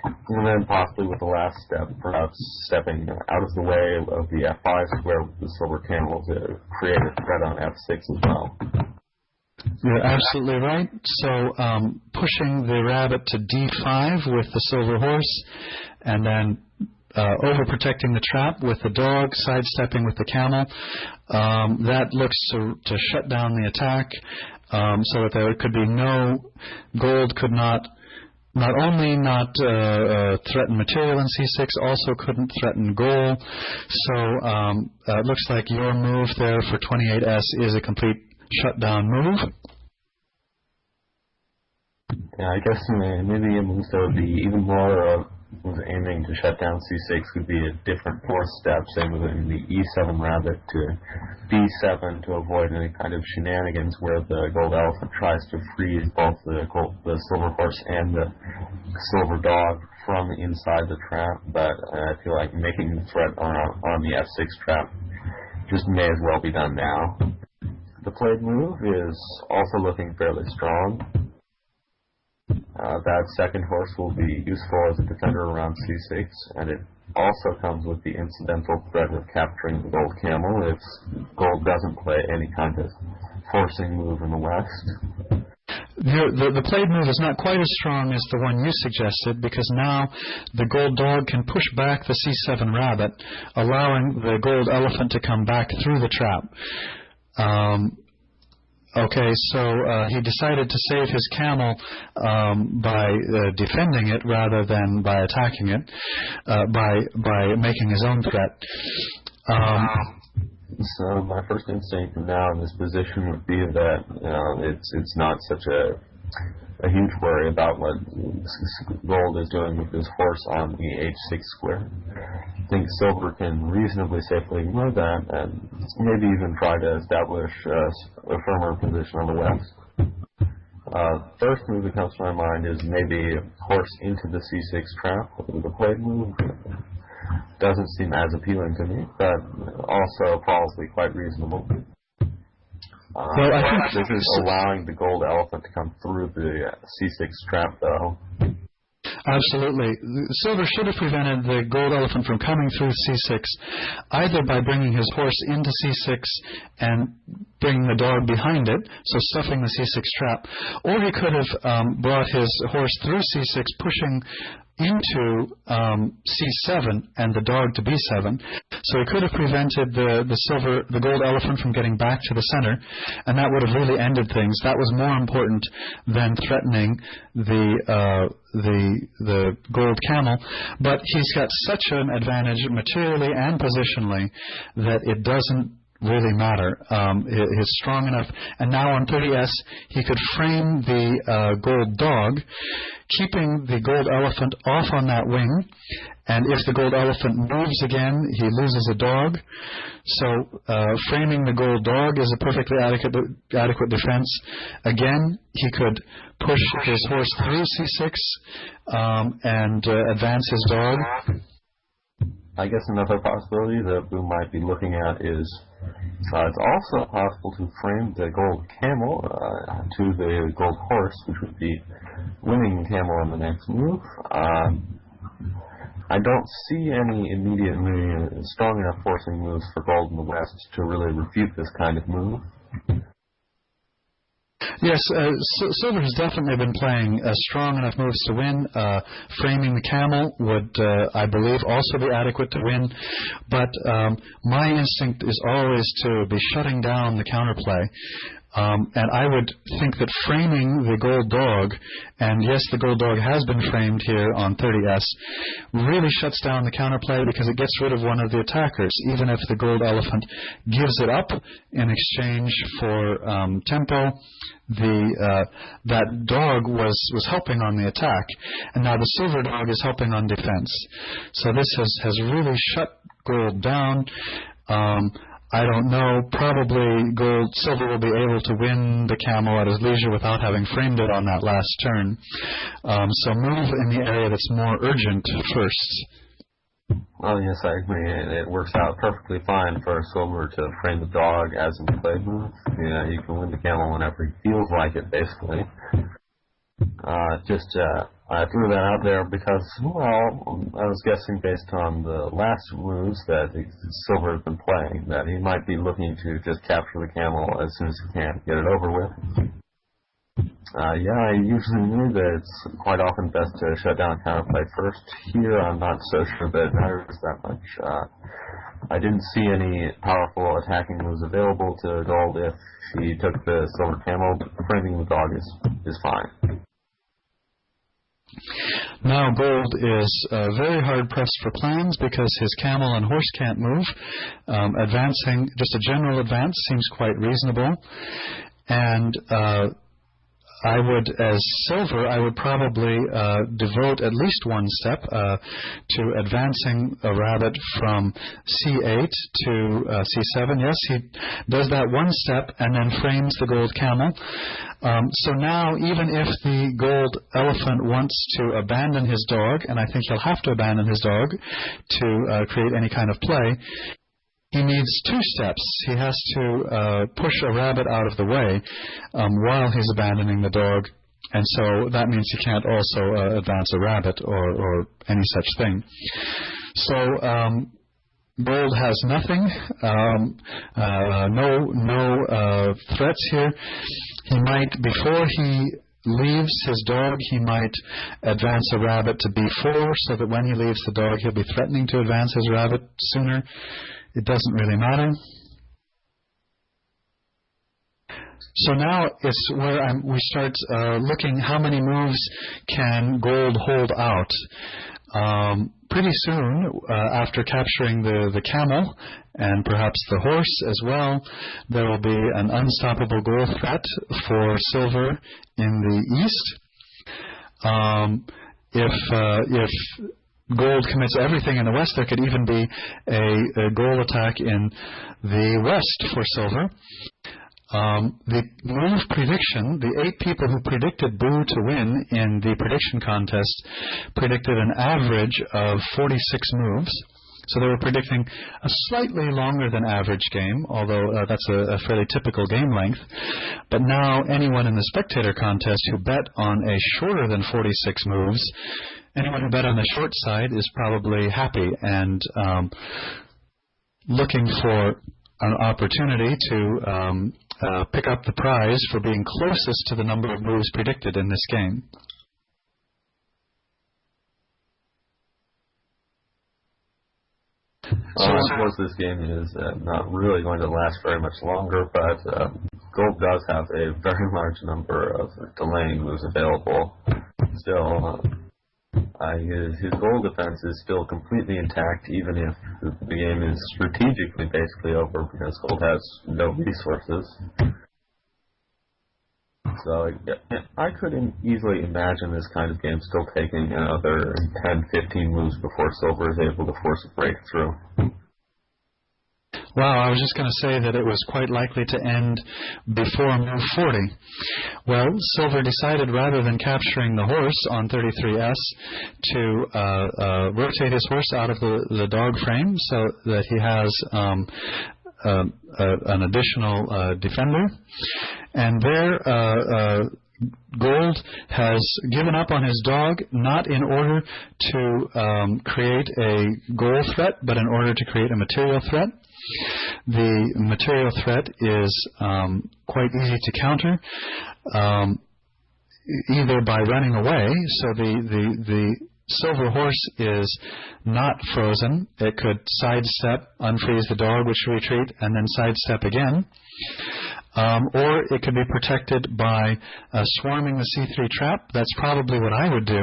and then possibly with the last step, perhaps stepping out of the way of the F5 square with the silver camel to create a threat on F6 as well. You're absolutely right. So pushing the rabbit to D5 with the silver horse, and then overprotecting the trap with the dog, sidestepping with the camel. That looks to shut down the attack, so that there could be no... Gold could not only not threaten material in C6, also couldn't threaten goal. So it looks like your move there for 28S is a complete shutdown move. Yeah, I guess maybe a move that would be even more was aiming to shut down C6 would be a different fourth step, say moving the E7 rabbit to B7 to avoid any kind of shenanigans where the gold elephant tries to freeze both the silver horse and the silver dog from inside the trap. But I feel like making the threat on the F6 trap just may as well be done now. The played move is also looking fairly strong. That second horse will be useful as a defender around C6, and it also comes with the incidental threat of capturing the gold camel if gold doesn't play any kind of forcing move in the west. The played move is not quite as strong as the one you suggested, because now the gold dog can push back the c7 rabbit, allowing the gold elephant to come back through the trap. Okay, so he decided to save his camel by defending it rather than by attacking it, by making his own threat. So my first instinct now in this position would be that it's not such a huge worry about what gold is doing with his horse on the h6 square. I think silver can reasonably safely ignore that and maybe even try to establish a firmer position on the west. First move that comes to my mind is maybe horse into the c6 trap with the played move. Doesn't seem as appealing to me, but also probably quite reasonable. Well, I think this is allowing the gold elephant to come through the c6 trap, though. Absolutely. Silver should have prevented the gold elephant from coming through c6, either by bringing his horse into c6 and bringing the dog behind it, so stuffing the c6 trap, or he could have brought his horse through c6, pushing into c7 and the dog to b7, so he could have prevented the gold elephant from getting back to the center, and that would have really ended things. That was more important than threatening the gold camel. But he's got such an advantage materially and positionally that it doesn't really matter. He's strong enough, and now on 30s he could frame the gold dog, keeping the gold elephant off on that wing, and if the gold elephant moves again, he loses a dog. So framing the gold dog is a perfectly adequate defense. Again, he could push his horse through c6 and advance his dog. I guess another possibility that we might be looking at is it's also possible to frame the gold camel to the gold horse, which would be winning the camel in the next move. I don't see any immediate strong enough forcing moves for gold in the west to really refute this kind of move. Yes, Silver has definitely been playing strong enough moves to win. Framing the camel would, I believe, also be adequate to win. But my instinct is always to be shutting down the counterplay. And I would think that framing the gold dog, and yes, the gold dog has been framed here on 30s, really shuts down the counterplay because it gets rid of one of the attackers, even if the gold elephant gives it up in exchange for tempo. That dog was helping on the attack, and now the silver dog is helping on defense. So this has really shut gold down. I don't know. Probably silver will be able to win the camel at his leisure without having framed it on that last turn. So move in the area that's more urgent first. Well, yes, I agree. It works out perfectly fine for silver to frame the dog as in the play move. You can win the camel whenever he feels like it, basically. I threw that out there because, well, I was guessing based on the last moves that Silver has been playing, that he might be looking to just capture the camel as soon as he can, get it over with. I usually knew that it's quite often best to shut down a counterplay first. Here, I'm not so sure that it matters that much. I didn't see any powerful attacking moves available to gold if he took the silver camel, but framing the dog is fine. Now gold is very hard pressed for plans because his camel and horse can't move. Advancing, just a general advance, seems quite reasonable. And as silver, I would probably devote at least one step to advancing a rabbit from c8 to c7. Yes, he does that one step and then frames the gold camel. So now, even if the gold elephant wants to abandon his dog, and I think he'll have to abandon his dog to create any kind of play, he needs two steps. He has to push a rabbit out of the way while he's abandoning the dog, and so that means he can't also advance a rabbit or any such thing. So gold has nothing, no threats here. He might, before he leaves his dog, he might advance a rabbit to b4, so that when he leaves the dog, he'll be threatening to advance his rabbit sooner. It doesn't really matter. So now it's where we start looking how many moves can gold hold out. Pretty soon, after capturing the camel and perhaps the horse as well, there will be an unstoppable goal threat for silver in the east. If gold commits everything in the west, there could even be a goal attack in the west for silver. The move prediction, the 8 people who predicted Boo to win in the prediction contest predicted an average of 46 moves. So they were predicting a slightly longer than average game, although that's a fairly typical game length. But now anyone in the spectator contest who bet on a shorter than 46 moves, anyone who bet on the short side is probably happy and looking for an opportunity to pick up the prize for being closest to the number of moves predicted in this game. I suppose this game is not really going to last very much longer, but gold does have a very large number of delaying moves available. Still, his gold defense is still completely intact, even if the game is strategically basically over because gold has no resources. So I could easily imagine this kind of game still taking another 10-15 moves before silver is able to force a breakthrough. Wow, I was just going to say that it was quite likely to end before move 40. Well, silver decided rather than capturing the horse on 33S to rotate his horse out of the dog frame so that he has an additional defender. And there gold has given up on his dog, not in order to create a goal threat, but in order to create a material threat. The material threat is quite easy to counter, either by running away. So the silver horse is not frozen. It could sidestep, unfreeze the dog, which would retreat, and then sidestep again. Or it could be protected by swarming the C3 trap. That's probably what I would do,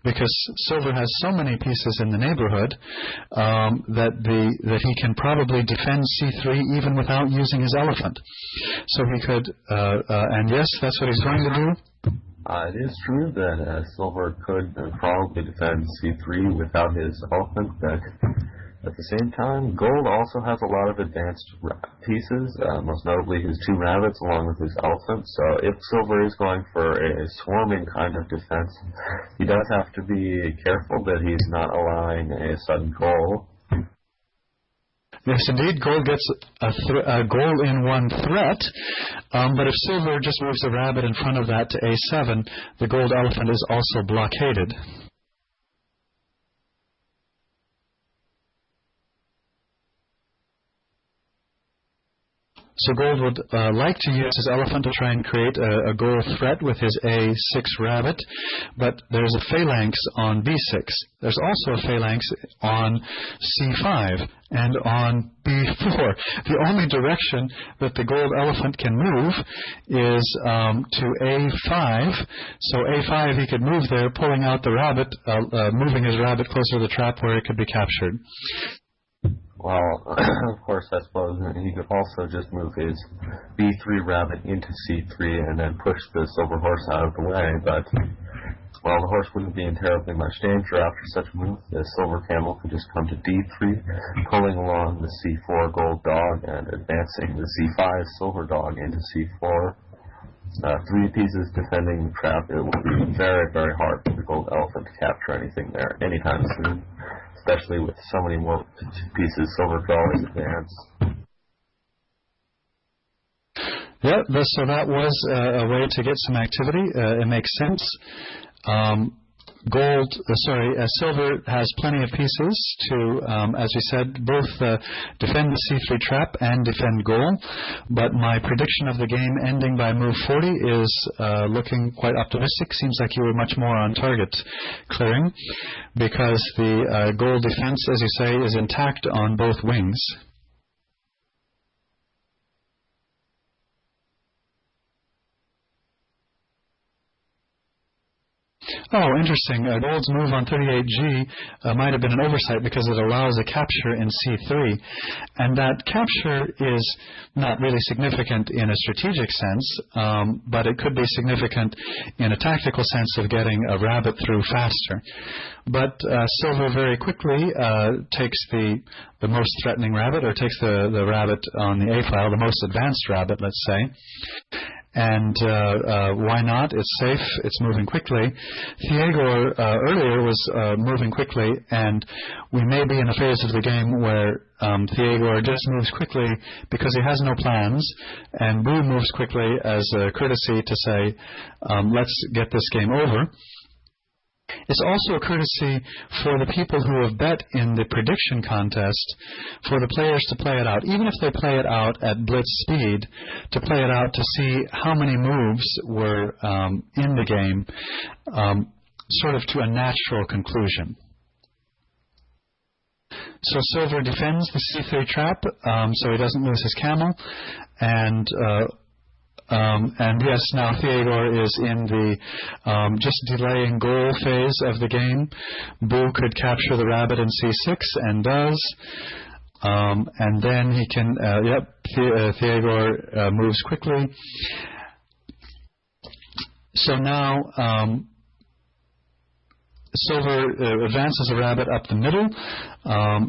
because silver has so many pieces in the neighborhood that he can probably defend C3 even without using his elephant. So he could, and yes, that's what he's going to do. It is true that silver could probably defend C3 without his elephant, but at the same time, gold also has a lot of advanced pieces, most notably his 2 rabbits along with his elephant. So if silver is going for a swarming kind of defense, he does have to be careful that he's not allowing a sudden goal. Yes, indeed, gold gets a goal in one threat, but if silver just moves a rabbit in front of that to A7, the gold elephant is also blockaded. So gold would like to use his elephant to try and create a goal threat with his A6 rabbit, but there's a phalanx on B6. There's also a phalanx on C5 and on B4. The only direction that the gold elephant can move is to A5. So A5, he could move there, pulling out the rabbit, moving his rabbit closer to the trap where it could be captured. Well, of course, I suppose he could also just move his B3 rabbit into C3 and then push the silver horse out of the way, but, well, the horse wouldn't be in terribly much danger after such a move. The silver camel could just come to D3, pulling along the C4 gold dog and advancing the C5 silver dog into C4. 3 pieces defending the trap. It will be very, very hard for the gold elephant to capture anything there anytime soon, especially with so many more pieces silver could always advance. Yeah, so that was a way to get some activity. It makes sense. Silver has plenty of pieces to, as we said, both defend the c3 trap and defend goal. But my prediction of the game ending by move 40 is looking quite optimistic. Seems like you were much more on target clearing, because the goal defense, as you say, is intact on both wings. Oh, interesting. Gold's move on 38G might have been an oversight because it allows a capture in C3. And that capture is not really significant in a strategic sense, but it could be significant in a tactical sense of getting a rabbit through faster. But Silver very quickly takes the most threatening rabbit, or takes the rabbit on the A file, the most advanced rabbit, let's say. And why not? It's safe. It's moving quickly. Thiegor earlier was moving quickly, and we may be in a phase of the game where Thiegor just moves quickly because he has no plans, and Bu moves quickly as a courtesy to say, let's get this game over. It's also a courtesy for the people who have bet in the prediction contest for the players to play it out, even if they play it out at blitz speed, to play it out to see how many moves were in the game, sort of to a natural conclusion. So Silver defends the c3 trap, so he doesn't lose his camel, and yes, now Thiegor is in the just delaying goal phase of the game. Bu could capture the rabbit in c6 and does. And then he can, Thiegor moves quickly. So now Silver advances a rabbit up the middle.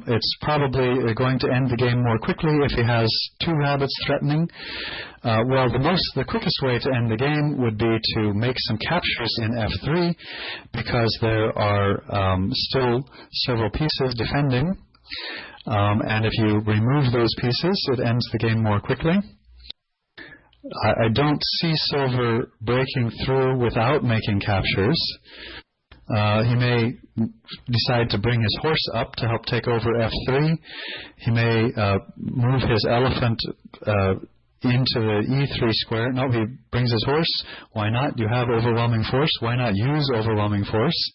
It's probably going to end the game more quickly if he has two rabbits threatening. Well, the quickest way to end the game would be to make some captures in f3, because there are still several pieces defending. And if you remove those pieces, it ends the game more quickly. I don't see Silver breaking through without making captures. He may decide to bring his horse up to help take over f3. He may move his elephant into the e3 square. No, he brings his horse. Why not? You have overwhelming force. Why not use overwhelming force?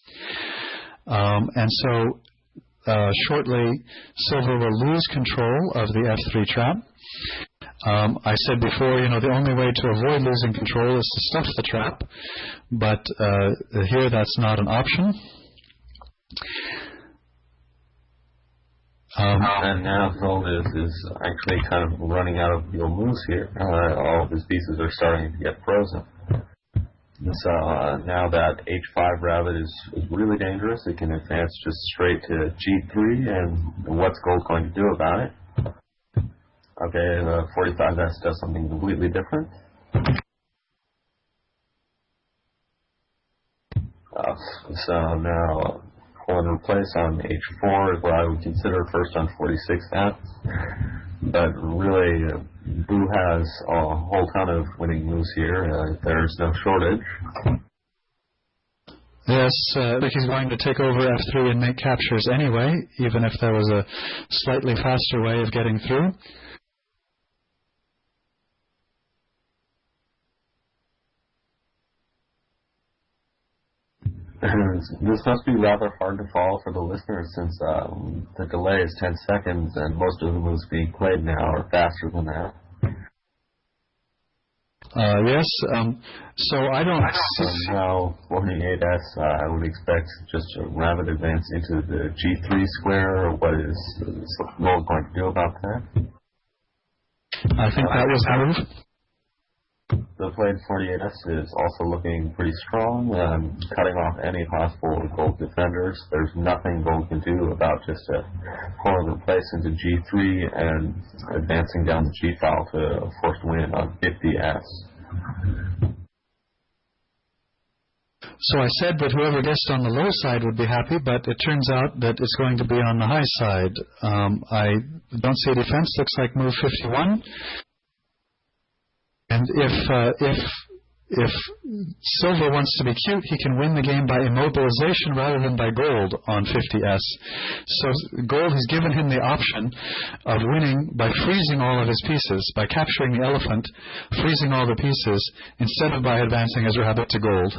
And so shortly, Silver will lose control of the f3 trap. I said before, the only way to avoid losing control is to stuff the trap, but here that's not an option. And now Gold is actually kind of running out of real moves here. All of his pieces are starting to get frozen. So now that h5 rabbit is really dangerous. It can advance just straight to g3, and what's Gold going to do about it? Okay, the 45S does something completely different. So now hold and replace on h4 is what I would consider first on 46S. But really, Bu has a whole ton of winning moves here. There's no shortage. Yes, he's going to take over f3 and make captures anyway, even if there was a slightly faster way of getting through. This must be rather hard to follow for the listeners, since the delay is 10 seconds and most of the moves being played now are faster than that. Yes, so I don't see... Now, 48S, I would expect just a rabbit advance into the g3 square. What is Gold going to do about that? I think that was the move. The played 48S is also looking pretty strong, cutting off any possible Gold defenders. There's nothing Gold can do about just a pull and replace into g3 and advancing down the g file to a forced win on 50S. So I said that whoever guessed on the low side would be happy, but it turns out that it's going to be on the high side. I don't see a defense. Looks like move 51. And if if silver wants to be cute, he can win the game by immobilization rather than by gold on 50s. So gold has given him the option of winning by freezing all of his pieces, by capturing the elephant, freezing all the pieces, instead of by advancing his rabbit to gold.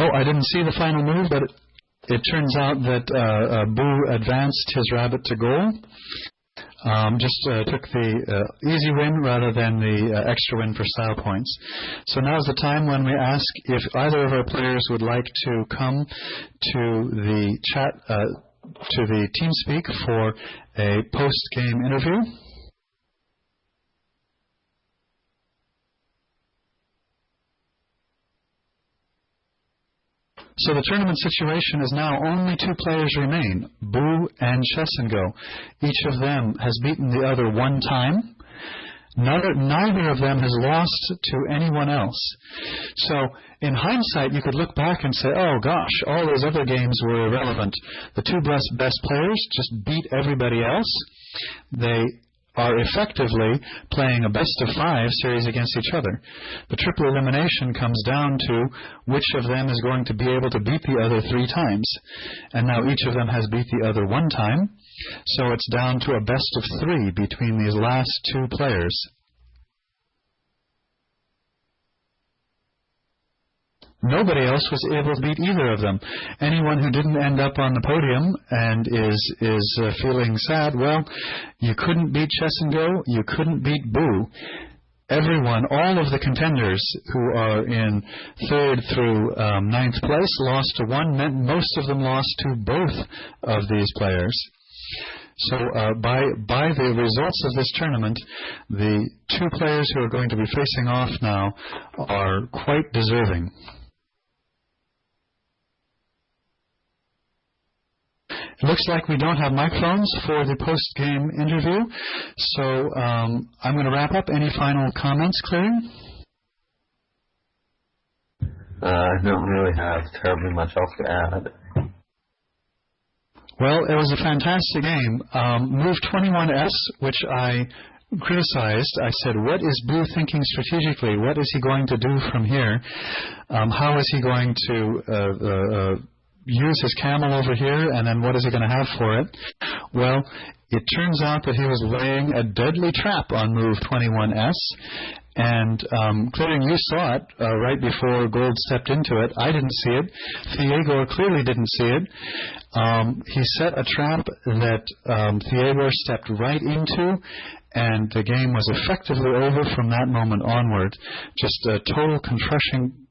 Oh, I didn't see the final move, but it turns out that Bu advanced his rabbit to goal. Took the easy win rather than the extra win for style points. So now is the time when we ask if either of our players would like to come to the chat, to the TeamSpeak for a post-game interview. So the tournament situation is now only two players remain, Bu and Chesengo. Each of them has beaten the other one time. Neither of them has lost to anyone else. So in hindsight, you could look back and say, oh gosh, all those other games were irrelevant. The two best players just beat everybody else. They are effectively playing a best-of-5 series against each other. The triple elimination comes down to which of them is going to be able to beat the other 3 times. And now each of them has beat the other 1 time, so it's down to a best-of-3 between these last 2 players. Nobody else was able to beat either of them. Anyone who didn't end up on the podium and is feeling sad, well, you couldn't beat Chesengo, you couldn't beat Bu. Everyone, all of the contenders who are in 3rd through 9th place lost to one. Most of them lost to both of these players. So by the results of this tournament, the 2 players who are going to be facing off now are quite deserving. It looks like we don't have microphones for the post-game interview, so I'm going to wrap up. Any final comments, Clary? I don't really have terribly much else to add. Well, it was a fantastic game. Move 21S, which I criticized. I said, what is Bu thinking strategically? What is he going to do from here? How is he going to use his camel over here, and then what is he going to have for it? Well, it turns out that he was laying a deadly trap on move 21S, and clearly you saw it right before Gold stepped into it. I didn't see it. Thiegor clearly didn't see it. He set a trap that Thiegor stepped right into, and the game was effectively over from that moment onward. Just a total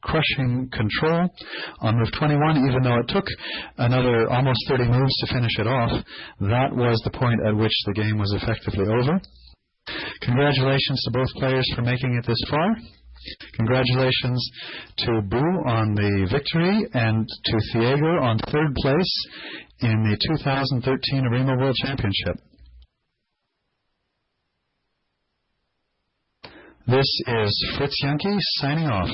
crushing control on move 21, even though it took another almost 30 moves to finish it off. That was the point at which the game was effectively over. Congratulations to both players for making it this far. Congratulations to Bu on the victory and to Thiegor on 3rd place in the 2013 Arimaa World Championship. This is Fritz Juhnke signing off.